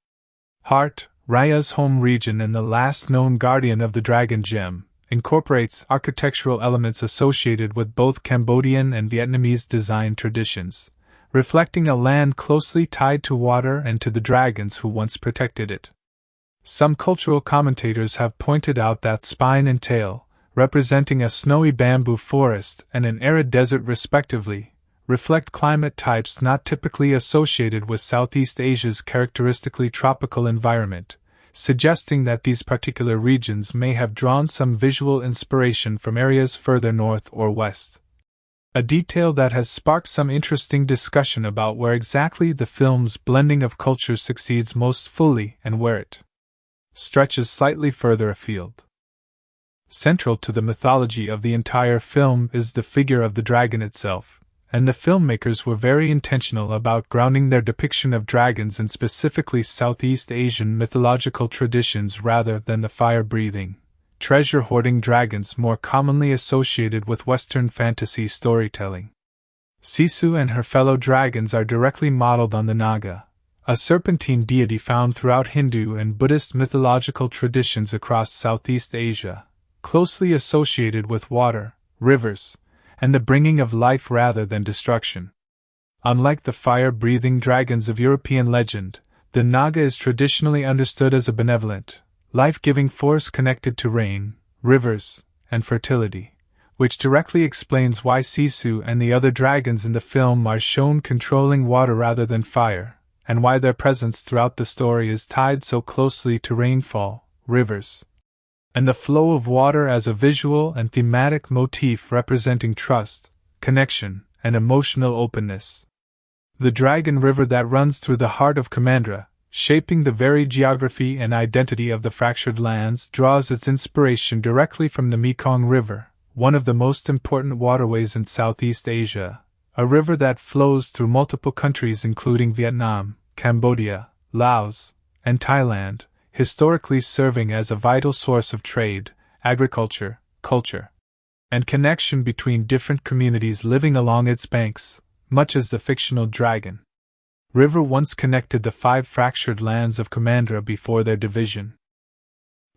Heart, Raya's home region and the last known guardian of the Dragon Gem, incorporates architectural elements associated with both Cambodian and Vietnamese design traditions, reflecting a land closely tied to water and to the dragons who once protected it. Some cultural commentators have pointed out that spine and tail, representing a snowy bamboo forest and an arid desert respectively, reflect climate types not typically associated with Southeast Asia's characteristically tropical environment, suggesting that these particular regions may have drawn some visual inspiration from areas further north or west. A detail that has sparked some interesting discussion about where exactly the film's blending of cultures succeeds most fully and where it stretches slightly further afield. Central to the mythology of the entire film is the figure of the dragon itself, and the filmmakers were very intentional about grounding their depiction of dragons in specifically Southeast Asian mythological traditions rather than the fire-breathing, treasure-hoarding dragons more commonly associated with Western fantasy storytelling. Sisu and her fellow dragons are directly modeled on the Naga, a serpentine deity found throughout Hindu and Buddhist mythological traditions across Southeast Asia, closely associated with water, rivers, and the bringing of life rather than destruction. Unlike the fire-breathing dragons of European legend, the Naga is traditionally understood as a benevolent, life-giving force connected to rain, rivers, and fertility, which directly explains why Sisu and the other dragons in the film are shown controlling water rather than fire, and why their presence throughout the story is tied so closely to rainfall, rivers, and the flow of water as a visual and thematic motif representing trust, connection, and emotional openness. The Dragon River that runs through the heart of Kumandra, shaping the very geography and identity of the fractured lands, draws its inspiration directly from the Mekong River, one of the most important waterways in Southeast Asia, a river that flows through multiple countries including Vietnam, Cambodia, Laos, and Thailand, historically serving as a vital source of trade, agriculture, culture, and connection between different communities living along its banks, much as the fictional Dragon River once connected the 5 fractured lands of Kumandra before their division.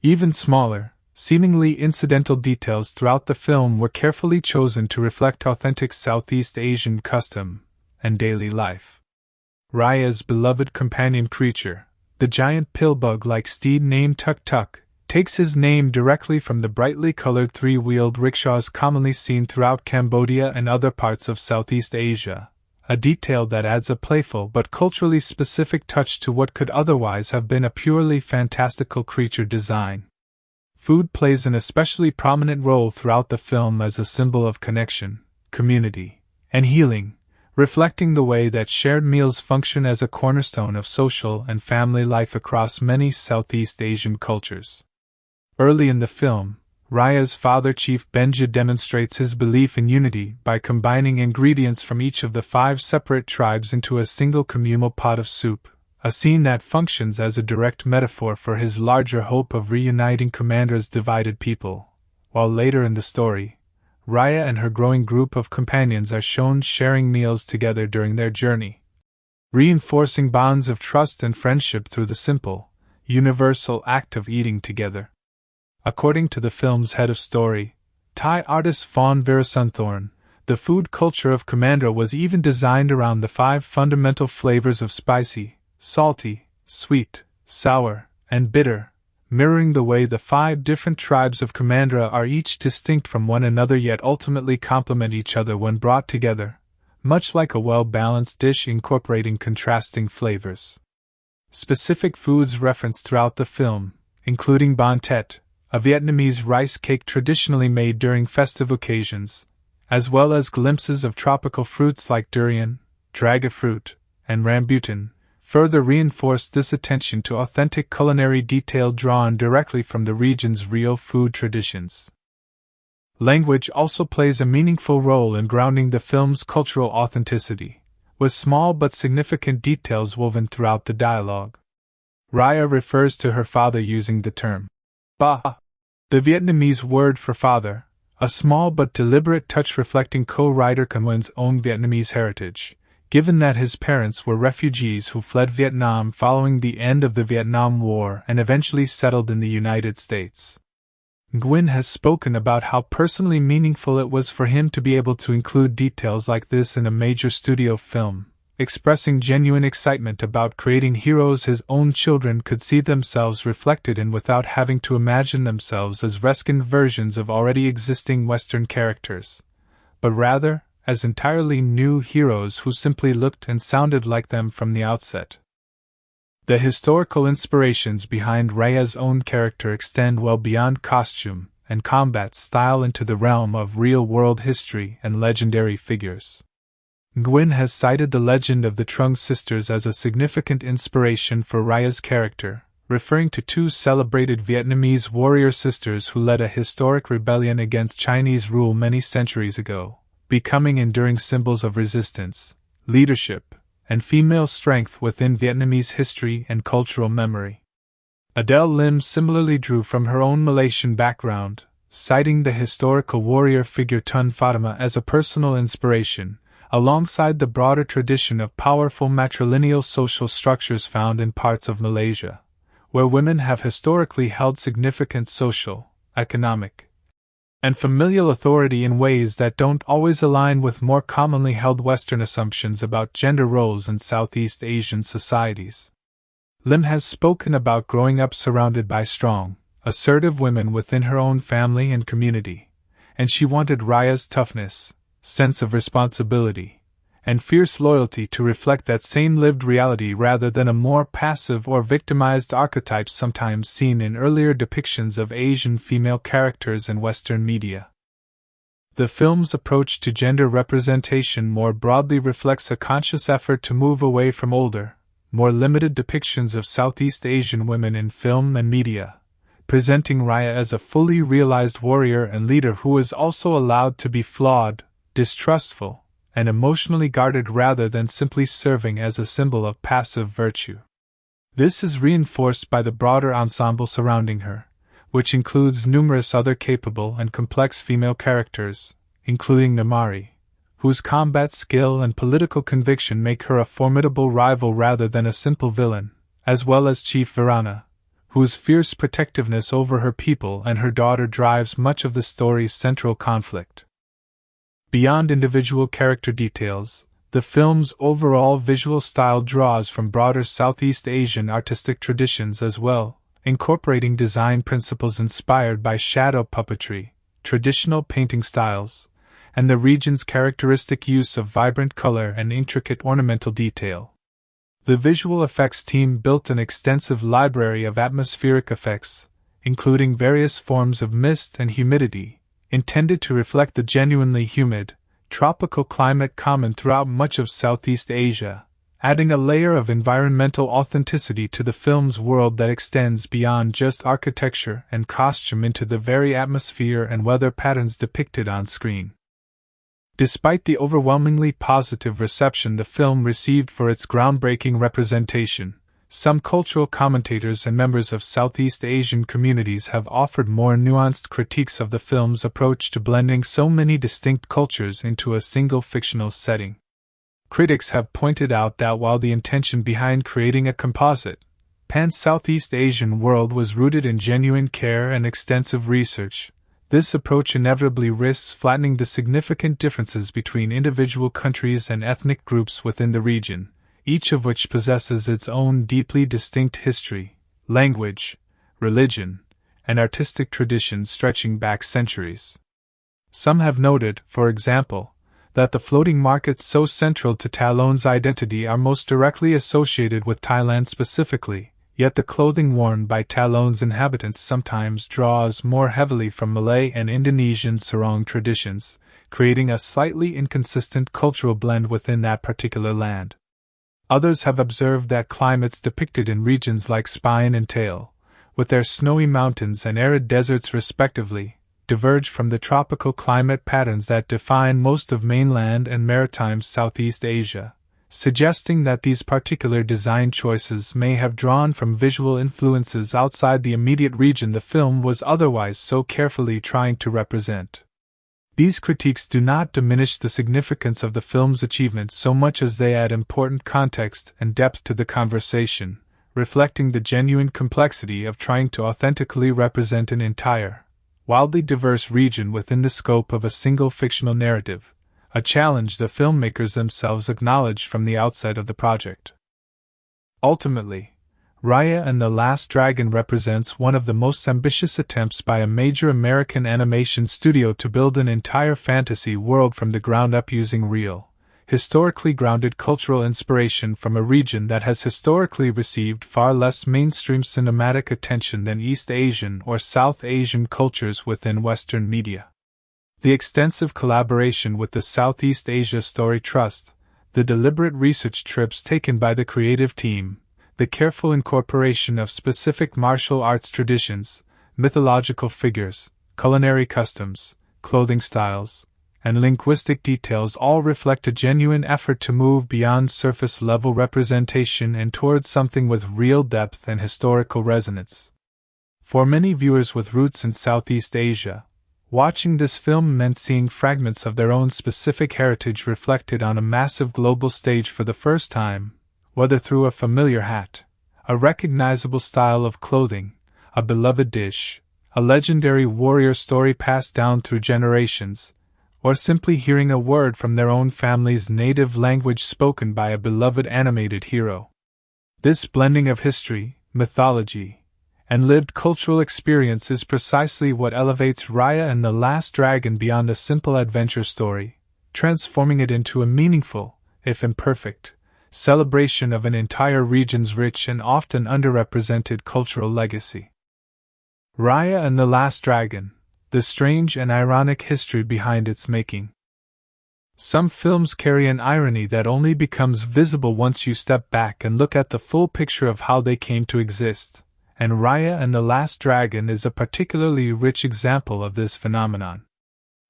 Even smaller, seemingly incidental details throughout the film were carefully chosen to reflect authentic Southeast Asian custom and daily life. Raya's beloved companion creature, the giant pill-bug-like steed named Tuk Tuk, takes his name directly from the brightly colored 3-wheeled rickshaws commonly seen throughout Cambodia and other parts of Southeast Asia, a detail that adds a playful but culturally specific touch to what could otherwise have been a purely fantastical creature design. Food plays an especially prominent role throughout the film as a symbol of connection, community, and healing, reflecting the way that shared meals function as a cornerstone of social and family life across many Southeast Asian cultures. Early in the film, Raya's father Chief Benja demonstrates his belief in unity by combining ingredients from each of the 5 separate tribes into a single communal pot of soup, a scene that functions as a direct metaphor for his larger hope of reuniting Kumandra's divided people, while later in the story, Raya and her growing group of companions are shown sharing meals together during their journey, reinforcing bonds of trust and friendship through the simple, universal act of eating together. According to the film's head of story, Thai artist Fawn Virasunthorn, the food culture of Kumandra was even designed around the 5 fundamental flavors of spicy, salty, sweet, sour, and bitter, mirroring the way the 5 different tribes of Kumandra are each distinct from one another yet ultimately complement each other when brought together, much like a well-balanced dish incorporating contrasting flavors. Specific foods referenced throughout the film, including banh tet, a Vietnamese rice cake traditionally made during festive occasions, as well as glimpses of tropical fruits like durian, dragon fruit, and rambutan, further reinforced this attention to authentic culinary detail drawn directly from the region's real food traditions. Language also plays a meaningful role in grounding the film's cultural authenticity, with small but significant details woven throughout the dialogue. Raya refers to her father using the term ba, the Vietnamese word for father, a small but deliberate touch reflecting co-writer Nguyen's own Vietnamese heritage, given that his parents were refugees who fled Vietnam following the end of the Vietnam War and eventually settled in the United States. Nguyen has spoken about how personally meaningful it was for him to be able to include details like this in a major studio film, expressing genuine excitement about creating heroes his own children could see themselves reflected in without having to imagine themselves as reskin versions of already existing Western characters, but rather as entirely new heroes who simply looked and sounded like them from the outset. The historical inspirations behind Raya's own character extend well beyond costume and combat style into the realm of real-world history and legendary figures. Nguyen has cited the legend of the Trung sisters as a significant inspiration for Raya's character, referring to 2 celebrated Vietnamese warrior sisters who led a historic rebellion against Chinese rule many centuries ago, becoming enduring symbols of resistance, leadership, and female strength within Vietnamese history and cultural memory. Adele Lim similarly drew from her own Malaysian background, citing the historical warrior figure Tun Fatima as a personal inspiration, alongside the broader tradition of powerful matrilineal social structures found in parts of Malaysia, where women have historically held significant social, economic, and familial authority in ways that don't always align with more commonly held Western assumptions about gender roles in Southeast Asian societies. Lim has spoken about growing up surrounded by strong, assertive women within her own family and community, and she wanted Raya's toughness, sense of responsibility, and fierce loyalty to reflect that same lived reality rather than a more passive or victimized archetype sometimes seen in earlier depictions of Asian female characters in Western media. The film's approach to gender representation more broadly reflects a conscious effort to move away from older, more limited depictions of Southeast Asian women in film and media, presenting Raya as a fully realized warrior and leader who is also allowed to be flawed, distrustful, and emotionally guarded rather than simply serving as a symbol of passive virtue. This is reinforced by the broader ensemble surrounding her, which includes numerous other capable and complex female characters, including Namari, whose combat skill and political conviction make her a formidable rival rather than a simple villain, as well as Chief Virana, whose fierce protectiveness over her people and her daughter drives much of the story's central conflict. Beyond individual character details, the film's overall visual style draws from broader Southeast Asian artistic traditions as well, incorporating design principles inspired by shadow puppetry, traditional painting styles, and the region's characteristic use of vibrant color and intricate ornamental detail. The visual effects team built an extensive library of atmospheric effects, including various forms of mist and humidity, intended to reflect the genuinely humid, tropical climate common throughout much of Southeast Asia, adding a layer of environmental authenticity to the film's world that extends beyond just architecture and costume into the very atmosphere and weather patterns depicted on screen. Despite the overwhelmingly positive reception the film received for its groundbreaking representation, some cultural commentators and members of Southeast Asian communities have offered more nuanced critiques of the film's approach to blending so many distinct cultures into a single fictional setting. Critics have pointed out that while the intention behind creating a composite, pan-Southeast Asian world was rooted in genuine care and extensive research, this approach inevitably risks flattening the significant differences between individual countries and ethnic groups within the region, each of which possesses its own deeply distinct history, language, religion, and artistic traditions stretching back centuries. Some have noted, for example, that the floating markets so central to Talon's identity are most directly associated with Thailand specifically, yet the clothing worn by Talon's inhabitants sometimes draws more heavily from Malay and Indonesian sarong traditions, creating a slightly inconsistent cultural blend within that particular land. Others have observed that climates depicted in regions like Spine and Tail, with their snowy mountains and arid deserts respectively, diverge from the tropical climate patterns that define most of mainland and maritime Southeast Asia, suggesting that these particular design choices may have drawn from visual influences outside the immediate region the film was otherwise so carefully trying to represent. These critiques do not diminish the significance of the film's achievements so much as they add important context and depth to the conversation, reflecting the genuine complexity of trying to authentically represent an entire, wildly diverse region within the scope of a single fictional narrative, a challenge the filmmakers themselves acknowledged from the outset of the project. Ultimately, Raya and the Last Dragon represents one of the most ambitious attempts by a major American animation studio to build an entire fantasy world from the ground up using real, historically grounded cultural inspiration from a region that has historically received far less mainstream cinematic attention than East Asian or South Asian cultures within Western media. The extensive collaboration with the Southeast Asia Story Trust, the deliberate research trips taken by the creative team, the careful incorporation of specific martial arts traditions, mythological figures, culinary customs, clothing styles, and linguistic details all reflect a genuine effort to move beyond surface-level representation and towards something with real depth and historical resonance. For many viewers with roots in Southeast Asia, watching this film meant seeing fragments of their own specific heritage reflected on a massive global stage for the first time, whether through a familiar hat, a recognizable style of clothing, a beloved dish, a legendary warrior story passed down through generations, or simply hearing a word from their own family's native language spoken by a beloved animated hero. This blending of history, mythology, and lived cultural experience is precisely what elevates Raya and the Last Dragon beyond a simple adventure story, transforming it into a meaningful, if imperfect, celebration of an entire region's rich and often underrepresented cultural legacy. Raya and the Last Dragon, the strange and ironic history behind its making. Some films carry an irony that only becomes visible once you step back and look at the full picture of how they came to exist, and Raya and the Last Dragon is a particularly rich example of this phenomenon.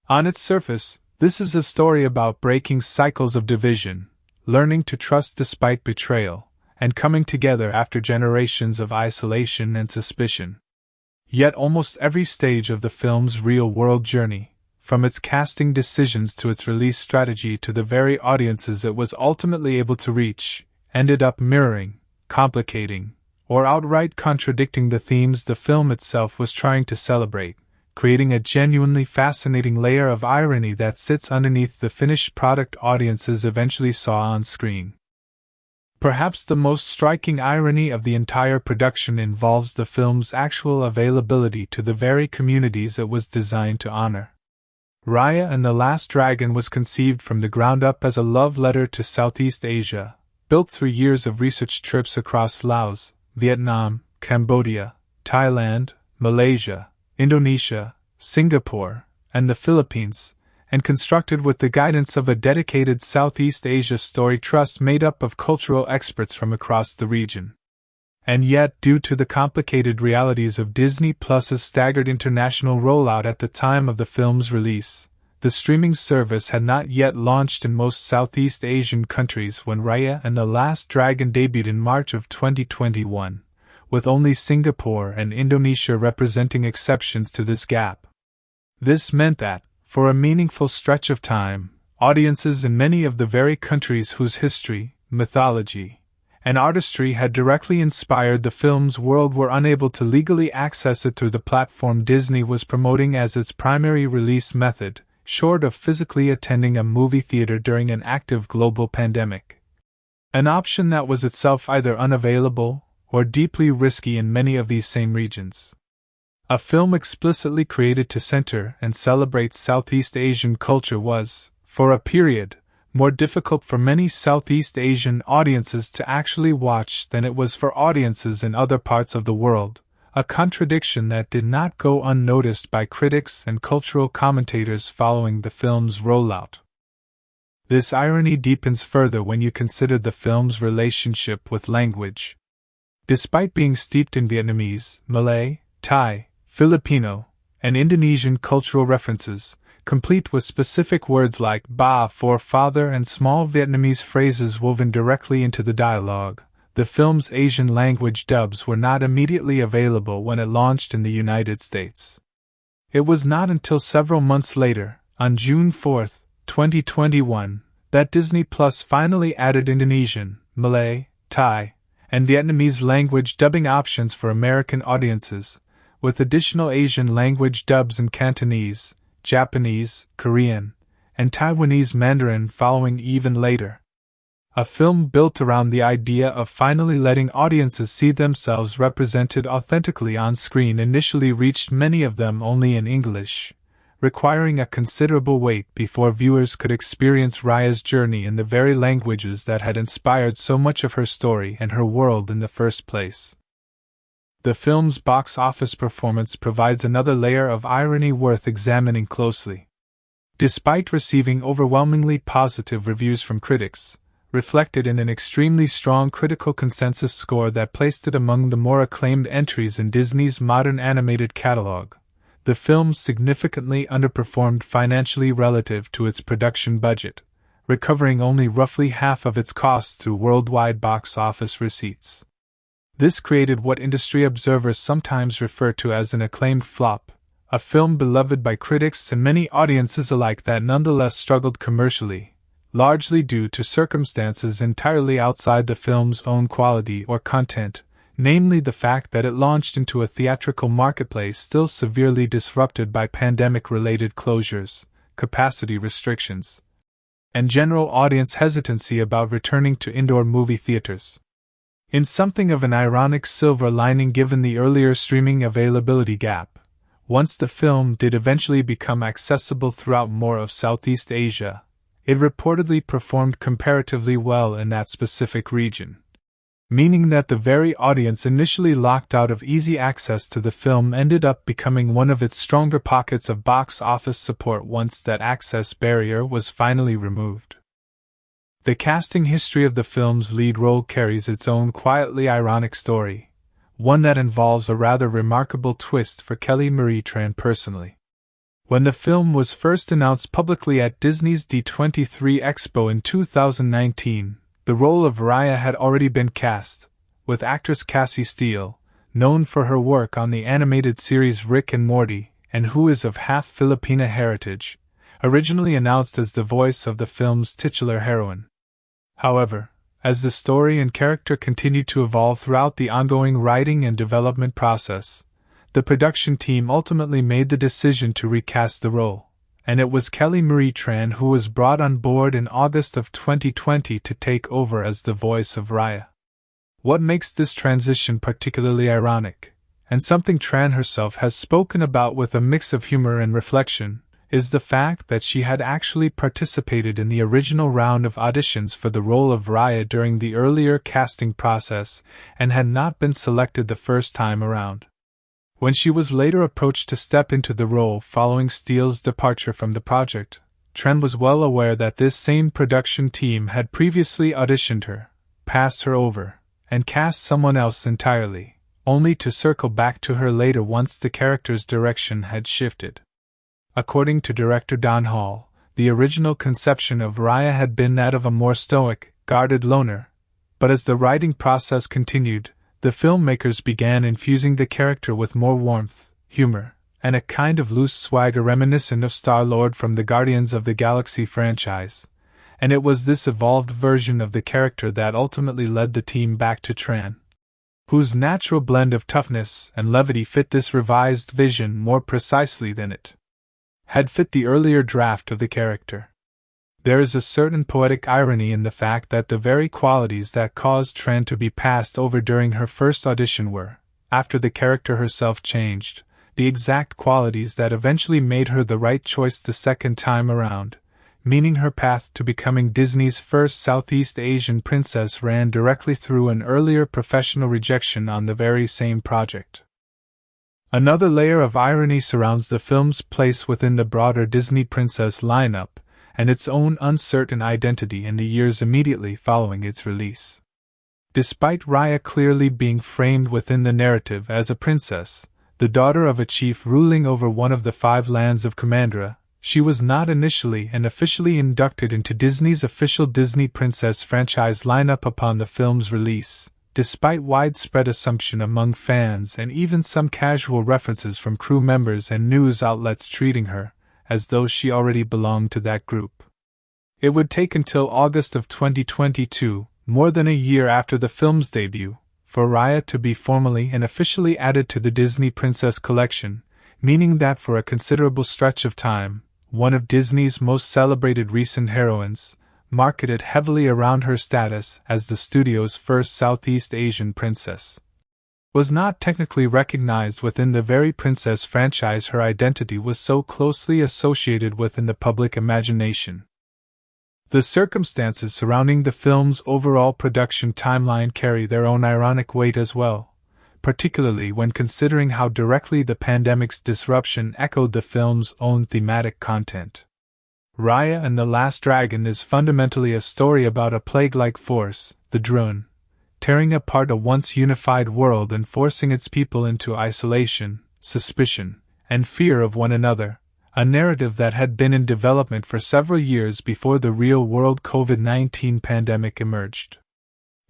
On its surface, this is a story about breaking cycles of division, learning to trust despite betrayal, and coming together after generations of isolation and suspicion. Yet almost every stage of the film's real-world journey, from its casting decisions to its release strategy to the very audiences it was ultimately able to reach, ended up mirroring, complicating, or outright contradicting the themes the film itself was trying to celebrate, creating a genuinely fascinating layer of irony that sits underneath the finished product audiences eventually saw on screen. Perhaps the most striking irony of the entire production involves the film's actual availability to the very communities it was designed to honor. Raya and the Last Dragon was conceived from the ground up as a love letter to Southeast Asia, built through years of research trips across Laos, Vietnam, Cambodia, Thailand, Malaysia, Indonesia, Singapore, and the Philippines, and constructed with the guidance of a dedicated Southeast Asia story trust made up of cultural experts from across the region. And yet, due to the complicated realities of Disney Plus's staggered international rollout at the time of the film's release, the streaming service had not yet launched in most Southeast Asian countries when Raya and the Last Dragon debuted in March of 2021, with only Singapore and Indonesia representing exceptions to this gap. This meant that, for a meaningful stretch of time, audiences in many of the very countries whose history, mythology, and artistry had directly inspired the film's world were unable to legally access it through the platform Disney was promoting as its primary release method, short of physically attending a movie theater during an active global pandemic. An option that was itself either unavailable or deeply risky in many of these same regions. A film explicitly created to center and celebrate Southeast Asian culture was, for a period, more difficult for many Southeast Asian audiences to actually watch than it was for audiences in other parts of the world, a contradiction that did not go unnoticed by critics and cultural commentators following the film's rollout. This irony deepens further when you consider the film's relationship with language. Despite being steeped in Vietnamese, Malay, Thai, Filipino, and Indonesian cultural references, complete with specific words like ba for father and small Vietnamese phrases woven directly into the dialogue, the film's Asian language dubs were not immediately available when it launched in the United States. It was not until several months later, on June 4, 2021, that Disney Plus finally added Indonesian, Malay, Thai, and Vietnamese language dubbing options for American audiences, with additional Asian language dubs in Cantonese, Japanese, Korean, and Taiwanese Mandarin following even later. A film built around the idea of finally letting audiences see themselves represented authentically on screen initially reached many of them only in English, requiring a considerable wait before viewers could experience Raya's journey in the very languages that had inspired so much of her story and her world in the first place. The film's box office performance provides another layer of irony worth examining closely. Despite receiving overwhelmingly positive reviews from critics, reflected in an extremely strong critical consensus score that placed it among the more acclaimed entries in Disney's modern animated catalog, the film significantly underperformed financially relative to its production budget, recovering only roughly half of its costs through worldwide box office receipts. This created what industry observers sometimes refer to as an acclaimed flop, a film beloved by critics and many audiences alike that nonetheless struggled commercially, largely due to circumstances entirely outside the film's own quality or content, namely the fact that it launched into a theatrical marketplace still severely disrupted by pandemic-related closures, capacity restrictions, and general audience hesitancy about returning to indoor movie theaters. In something of an ironic silver lining given the earlier streaming availability gap, once the film did eventually become accessible throughout more of Southeast Asia, it reportedly performed comparatively well in that specific region. meaning that the very audience initially locked out of easy access to the film ended up becoming one of its stronger pockets of box office support once that access barrier was finally removed. The casting history of the film's lead role carries its own quietly ironic story, one that involves a rather remarkable twist for Kelly Marie Tran personally. When the film was first announced publicly at Disney's D23 Expo in 2019, the role of Raya had already been cast, with actress Cassie Steele, known for her work on the animated series Rick and Morty, and who is of half Filipina heritage, originally announced as the voice of the film's titular heroine. However, as the story and character continued to evolve throughout the ongoing writing and development process, the production team ultimately made the decision to recast the role, and it was Kelly Marie Tran who was brought on board in August of 2020 to take over as the voice of Raya. What makes this transition particularly ironic, and something Tran herself has spoken about with a mix of humor and reflection, is the fact that she had actually participated in the original round of auditions for the role of Raya during the earlier casting process and had not been selected the first time around. When she was later approached to step into the role following Steele's departure from the project, Tran was well aware that this same production team had previously auditioned her, passed her over, and cast someone else entirely, only to circle back to her later once the character's direction had shifted. According to director Don Hall, the original conception of Raya had been that of a more stoic, guarded loner, but as the writing process continued, the filmmakers began infusing the character with more warmth, humor, and a kind of loose swagger reminiscent of Star-Lord from the Guardians of the Galaxy franchise, and it was this evolved version of the character that ultimately led the team back to Tran, whose natural blend of toughness and levity fit this revised vision more precisely than it had fit the earlier draft of the character. There is a certain poetic irony in the fact that the very qualities that caused Tran to be passed over during her first audition were, after the character herself changed, the exact qualities that eventually made her the right choice the second time around, meaning her path to becoming Disney's first Southeast Asian princess ran directly through an earlier professional rejection on the very same project. Another layer of irony surrounds the film's place within the broader Disney princess lineup, and its own uncertain identity in the years immediately following its release. Despite Raya clearly being framed within the narrative as a princess, the daughter of a chief ruling over one of the 5 lands of Kumandra, she was not initially and officially inducted into Disney's official Disney Princess franchise lineup upon the film's release, despite widespread assumption among fans and even some casual references from crew members and news outlets treating her as though she already belonged to that group. It would take until August of 2022, more than a year after the film's debut, for Raya to be formally and officially added to the Disney Princess collection, meaning that for a considerable stretch of time, one of Disney's most celebrated recent heroines, marketed heavily around her status as the studio's first Southeast Asian princess, was not technically recognized within the very princess franchise her identity was so closely associated with in the public imagination. The circumstances surrounding the film's overall production timeline carry their own ironic weight as well, particularly when considering how directly the pandemic's disruption echoed the film's own thematic content. Raya and the Last Dragon is fundamentally a story about a plague-like force, the Druun, tearing apart a once unified world and forcing its people into isolation, suspicion, and fear of one another, a narrative that had been in development for several years before the real-world COVID-19 pandemic emerged.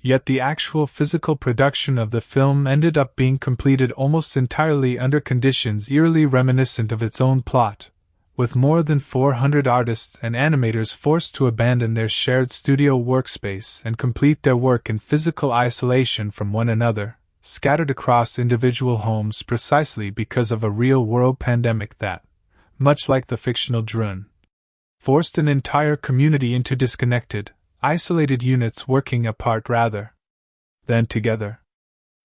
Yet the actual physical production of the film ended up being completed almost entirely under conditions eerily reminiscent of its own plot, with more than 400 artists and animators forced to abandon their shared studio workspace and complete their work in physical isolation from one another, scattered across individual homes precisely because of a real-world pandemic that, much like the fictional Druun, forced an entire community into disconnected, isolated units working apart rather than together.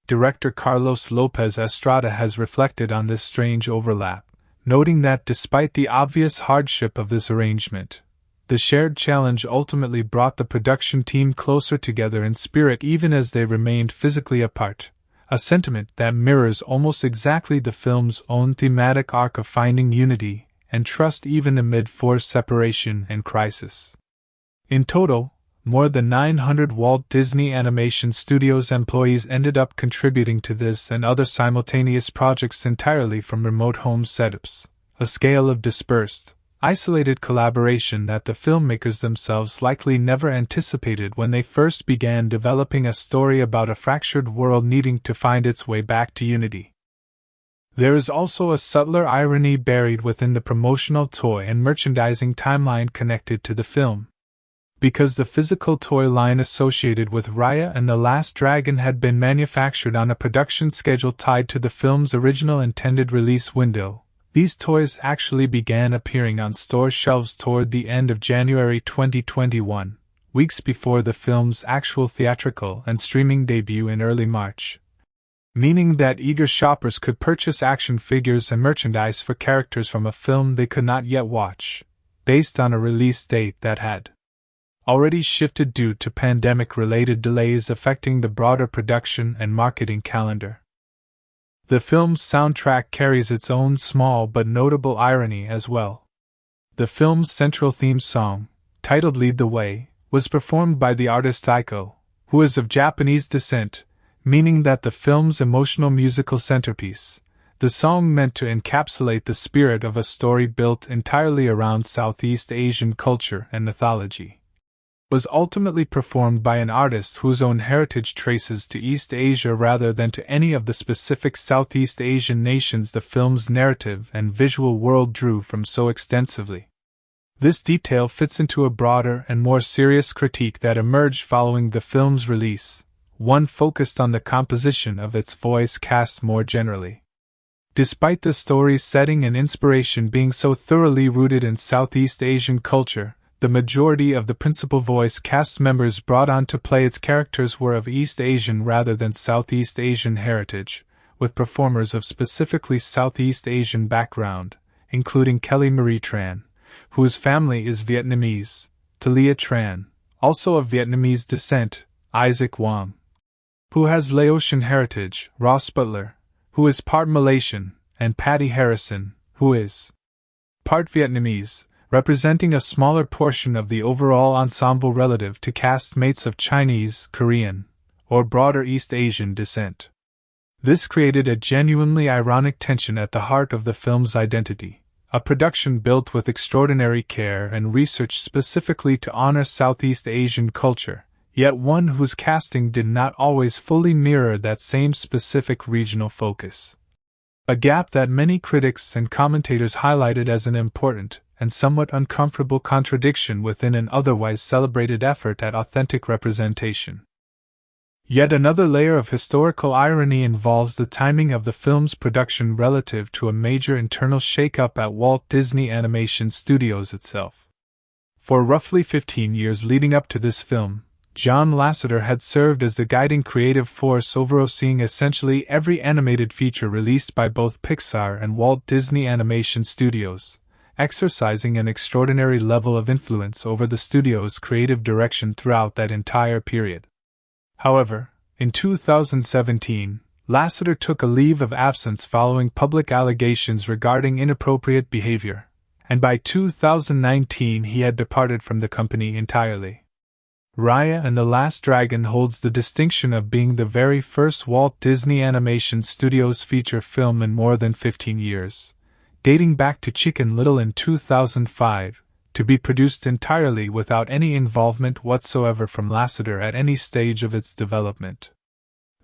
Director Carlos Lopez Estrada has reflected on this strange overlap, noting that despite the obvious hardship of this arrangement, The shared challenge ultimately brought the production team closer together in spirit even as they remained physically apart, a sentiment that mirrors almost exactly the film's own thematic arc of finding unity and trust even amid forced separation and crisis. In total, more than 900 Walt Disney Animation Studios employees ended up contributing to this and other simultaneous projects entirely from remote home setups, a scale of dispersed, isolated collaboration that the filmmakers themselves likely never anticipated when they first began developing a story about a fractured world needing to find its way back to unity. There is also a subtler irony buried within the promotional toy and merchandising timeline connected to the film. Because the physical toy line associated with Raya and the Last Dragon had been manufactured on a production schedule tied to the film's original intended release window, these toys actually began appearing on store shelves toward the end of January 2021, weeks before the film's actual theatrical and streaming debut in early March. Meaning that eager shoppers could purchase action figures and merchandise for characters from a film they could not yet watch, based on a release date that had already shifted due to pandemic-related delays affecting the broader production and marketing calendar. The film's soundtrack carries its own small but notable irony as well. The film's central theme song, titled Lead the Way, was performed by the artist Aiko, who is of Japanese descent, meaning that the film's emotional musical centerpiece, the song meant to encapsulate the spirit of a story built entirely around Southeast Asian culture and mythology, was ultimately performed by an artist whose own heritage traces to East Asia rather than to any of the specific Southeast Asian nations the film's narrative and visual world drew from so extensively. This detail fits into a broader and more serious critique that emerged following the film's release, one focused on the composition of its voice cast more generally. Despite the story's setting and inspiration being so thoroughly rooted in Southeast Asian culture, the majority of the principal voice cast members brought on to play its characters were of East Asian rather than Southeast Asian heritage, with performers of specifically Southeast Asian background, including Kelly Marie Tran, whose family is Vietnamese, Talia Tran, also of Vietnamese descent, Isaac Wong, who has Laotian heritage, Ross Butler, who is part Malaysian, and Patty Harrison, who is part Vietnamese, representing a smaller portion of the overall ensemble relative to castmates of Chinese, Korean, or broader East Asian descent. This created a genuinely ironic tension at the heart of the film's identity, a production built with extraordinary care and research specifically to honor Southeast Asian culture, yet one whose casting did not always fully mirror that same specific regional focus. A gap that many critics and commentators highlighted as an important and somewhat uncomfortable contradiction within an otherwise celebrated effort at authentic representation. Yet another layer of historical irony involves the timing of the film's production relative to a major internal shakeup at Walt Disney Animation Studios itself. For roughly 15 years leading up to this film, John Lasseter had served as the guiding creative force overseeing essentially every animated feature released by both Pixar and Walt Disney Animation Studios, exercising an extraordinary level of influence over the studio's creative direction throughout that entire period. However, in 2017, Lasseter took a leave of absence following public allegations regarding inappropriate behavior, and by 2019 he had departed from the company entirely. Raya and the Last Dragon holds the distinction of being the very first Walt Disney Animation Studios feature film in more than 15 years, dating back to Chicken Little in 2005, to be produced entirely without any involvement whatsoever from Lasseter at any stage of its development.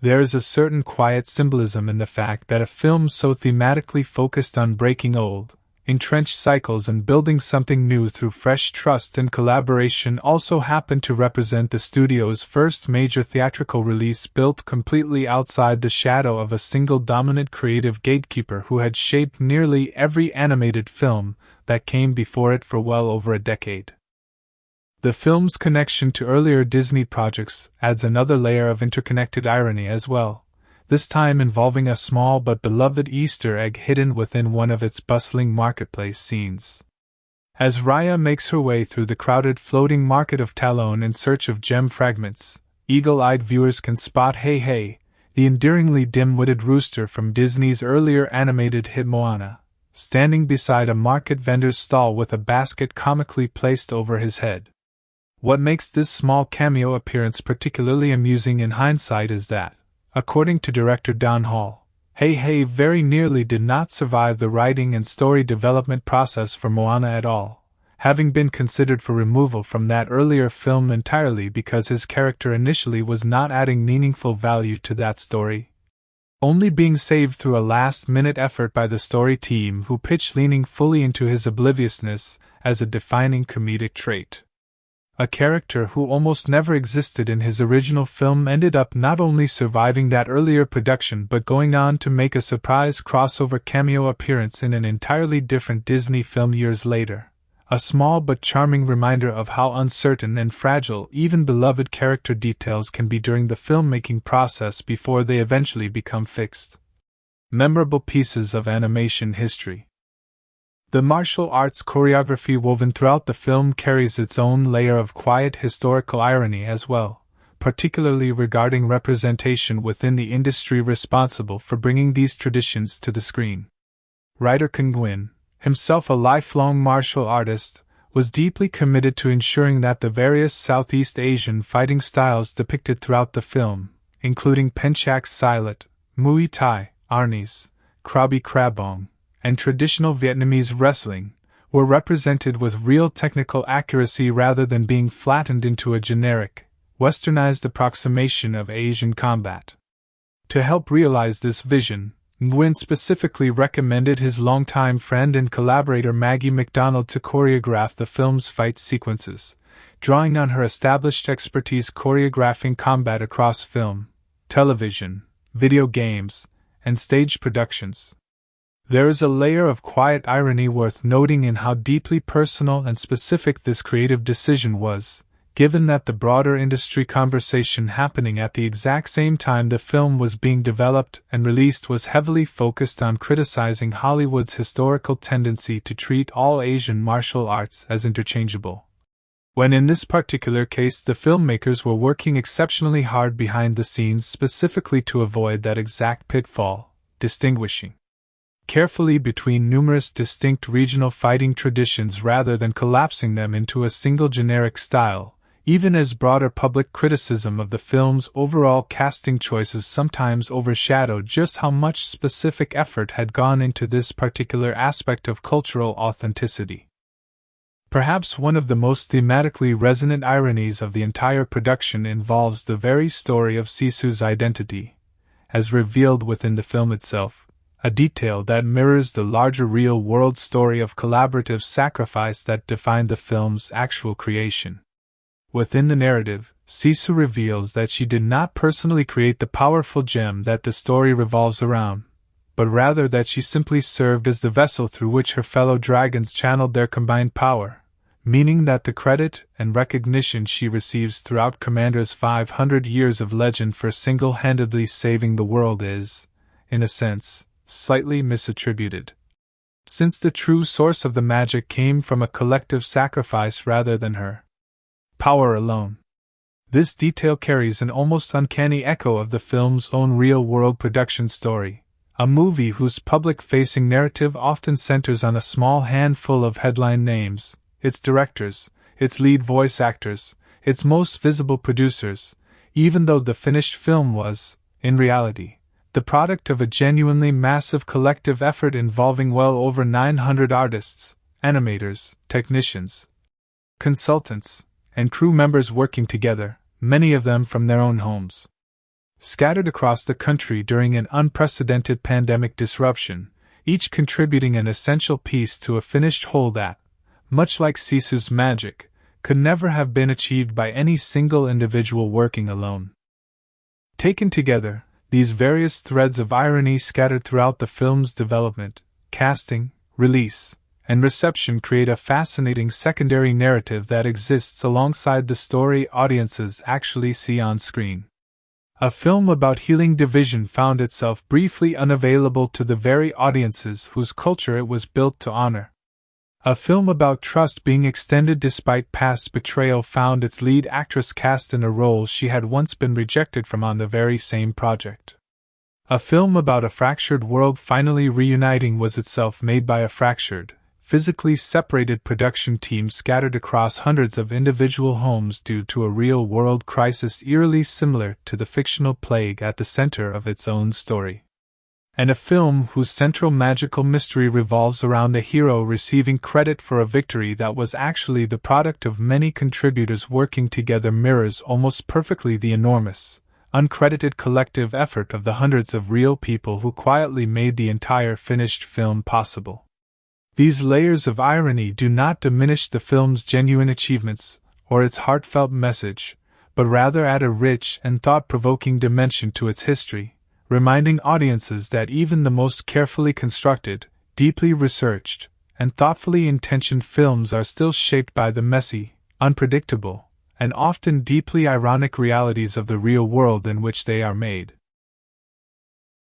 There is a certain quiet symbolism in the fact that a film so thematically focused on breaking old, entrenched cycles and building something new through fresh trust and collaboration also happened to represent the studio's first major theatrical release built completely outside the shadow of a single dominant creative gatekeeper who had shaped nearly every animated film that came before it for well over a decade. The film's connection to earlier Disney projects adds another layer of interconnected irony as well, this time involving a small but beloved Easter egg hidden within one of its bustling marketplace scenes. As Raya makes her way through the crowded floating market of Talon in search of gem fragments, eagle-eyed viewers can spot Hey Hey, the endearingly dim-witted rooster from Disney's earlier animated hit Moana, standing beside a market vendor's stall with a basket comically placed over his head. What makes this small cameo appearance particularly amusing in hindsight is that, according to director Don Hall, Hey Hey very nearly did not survive the writing and story development process for Moana at all, having been considered for removal from that earlier film entirely because his character initially was not adding meaningful value to that story, only being saved through a last-minute effort by the story team who pitched leaning fully into his obliviousness as a defining comedic trait. A character who almost never existed in his original film ended up not only surviving that earlier production but going on to make a surprise crossover cameo appearance in an entirely different Disney film years later. A small but charming reminder of how uncertain and fragile even beloved character details can be during the filmmaking process before they eventually become fixed. Memorable pieces of animation history. The martial arts choreography woven throughout the film carries its own layer of quiet historical irony as well, particularly regarding representation within the industry responsible for bringing these traditions to the screen. Writer Kang Nguyen, himself a lifelong martial artist, was deeply committed to ensuring that the various Southeast Asian fighting styles depicted throughout the film, including Penchak Silat, Muay Thai, Arnis, Krabi Krabong, and traditional Vietnamese wrestling, were represented with real technical accuracy rather than being flattened into a generic, westernized approximation of Asian combat. To help realize this vision, Nguyen specifically recommended his longtime friend and collaborator Maggie MacDonald to choreograph the film's fight sequences, drawing on her established expertise choreographing combat across film, television, video games, and stage productions. There is a layer of quiet irony worth noting in how deeply personal and specific this creative decision was, given that the broader industry conversation happening at the exact same time the film was being developed and released was heavily focused on criticizing Hollywood's historical tendency to treat all Asian martial arts as interchangeable. When in this particular case the filmmakers were working exceptionally hard behind the scenes specifically to avoid that exact pitfall, distinguishing carefully between numerous distinct regional fighting traditions rather than collapsing them into a single generic style, even as broader public criticism of the film's overall casting choices sometimes overshadowed just how much specific effort had gone into this particular aspect of cultural authenticity. Perhaps one of the most thematically resonant ironies of the entire production involves the very story of Sisu's identity, as revealed within the film itself. A detail that mirrors the larger real-world story of collaborative sacrifice that defined the film's actual creation. Within the narrative, Sisu reveals that she did not personally create the powerful gem that the story revolves around, but rather that she simply served as the vessel through which her fellow dragons channeled their combined power, meaning that the credit and recognition she receives throughout Kumandra's 500 years of legend for single-handedly saving the world is, in a sense, slightly misattributed. Since the true source of the magic came from a collective sacrifice rather than her power alone. This detail carries an almost uncanny echo of the film's own real-world production story, a movie whose public-facing narrative often centers on a small handful of headline names, its directors, its lead voice actors, its most visible producers, even though the finished film was, in reality, the product of a genuinely massive collective effort involving well over 900 artists, animators, technicians, consultants, and crew members working together, many of them from their own homes. Scattered across the country during an unprecedented pandemic disruption, each contributing an essential piece to a finished whole that, much like Sisu's magic, could never have been achieved by any single individual working alone. Taken together, these various threads of irony scattered throughout the film's development, casting, release, and reception create a fascinating secondary narrative that exists alongside the story audiences actually see on screen. A film about healing division found itself briefly unavailable to the very audiences whose culture it was built to honor. A film about trust being extended despite past betrayal found its lead actress cast in a role she had once been rejected from on the very same project. A film about a fractured world finally reuniting was itself made by a fractured, physically separated production team scattered across hundreds of individual homes due to a real-world crisis eerily similar to the fictional plague at the center of its own story. And a film whose central magical mystery revolves around the hero receiving credit for a victory that was actually the product of many contributors working together mirrors almost perfectly the enormous, uncredited collective effort of the hundreds of real people who quietly made the entire finished film possible. These layers of irony do not diminish the film's genuine achievements or its heartfelt message, but rather add a rich and thought-provoking dimension to its history, reminding audiences that even the most carefully constructed, deeply researched, and thoughtfully intentioned films are still shaped by the messy, unpredictable, and often deeply ironic realities of the real world in which they are made.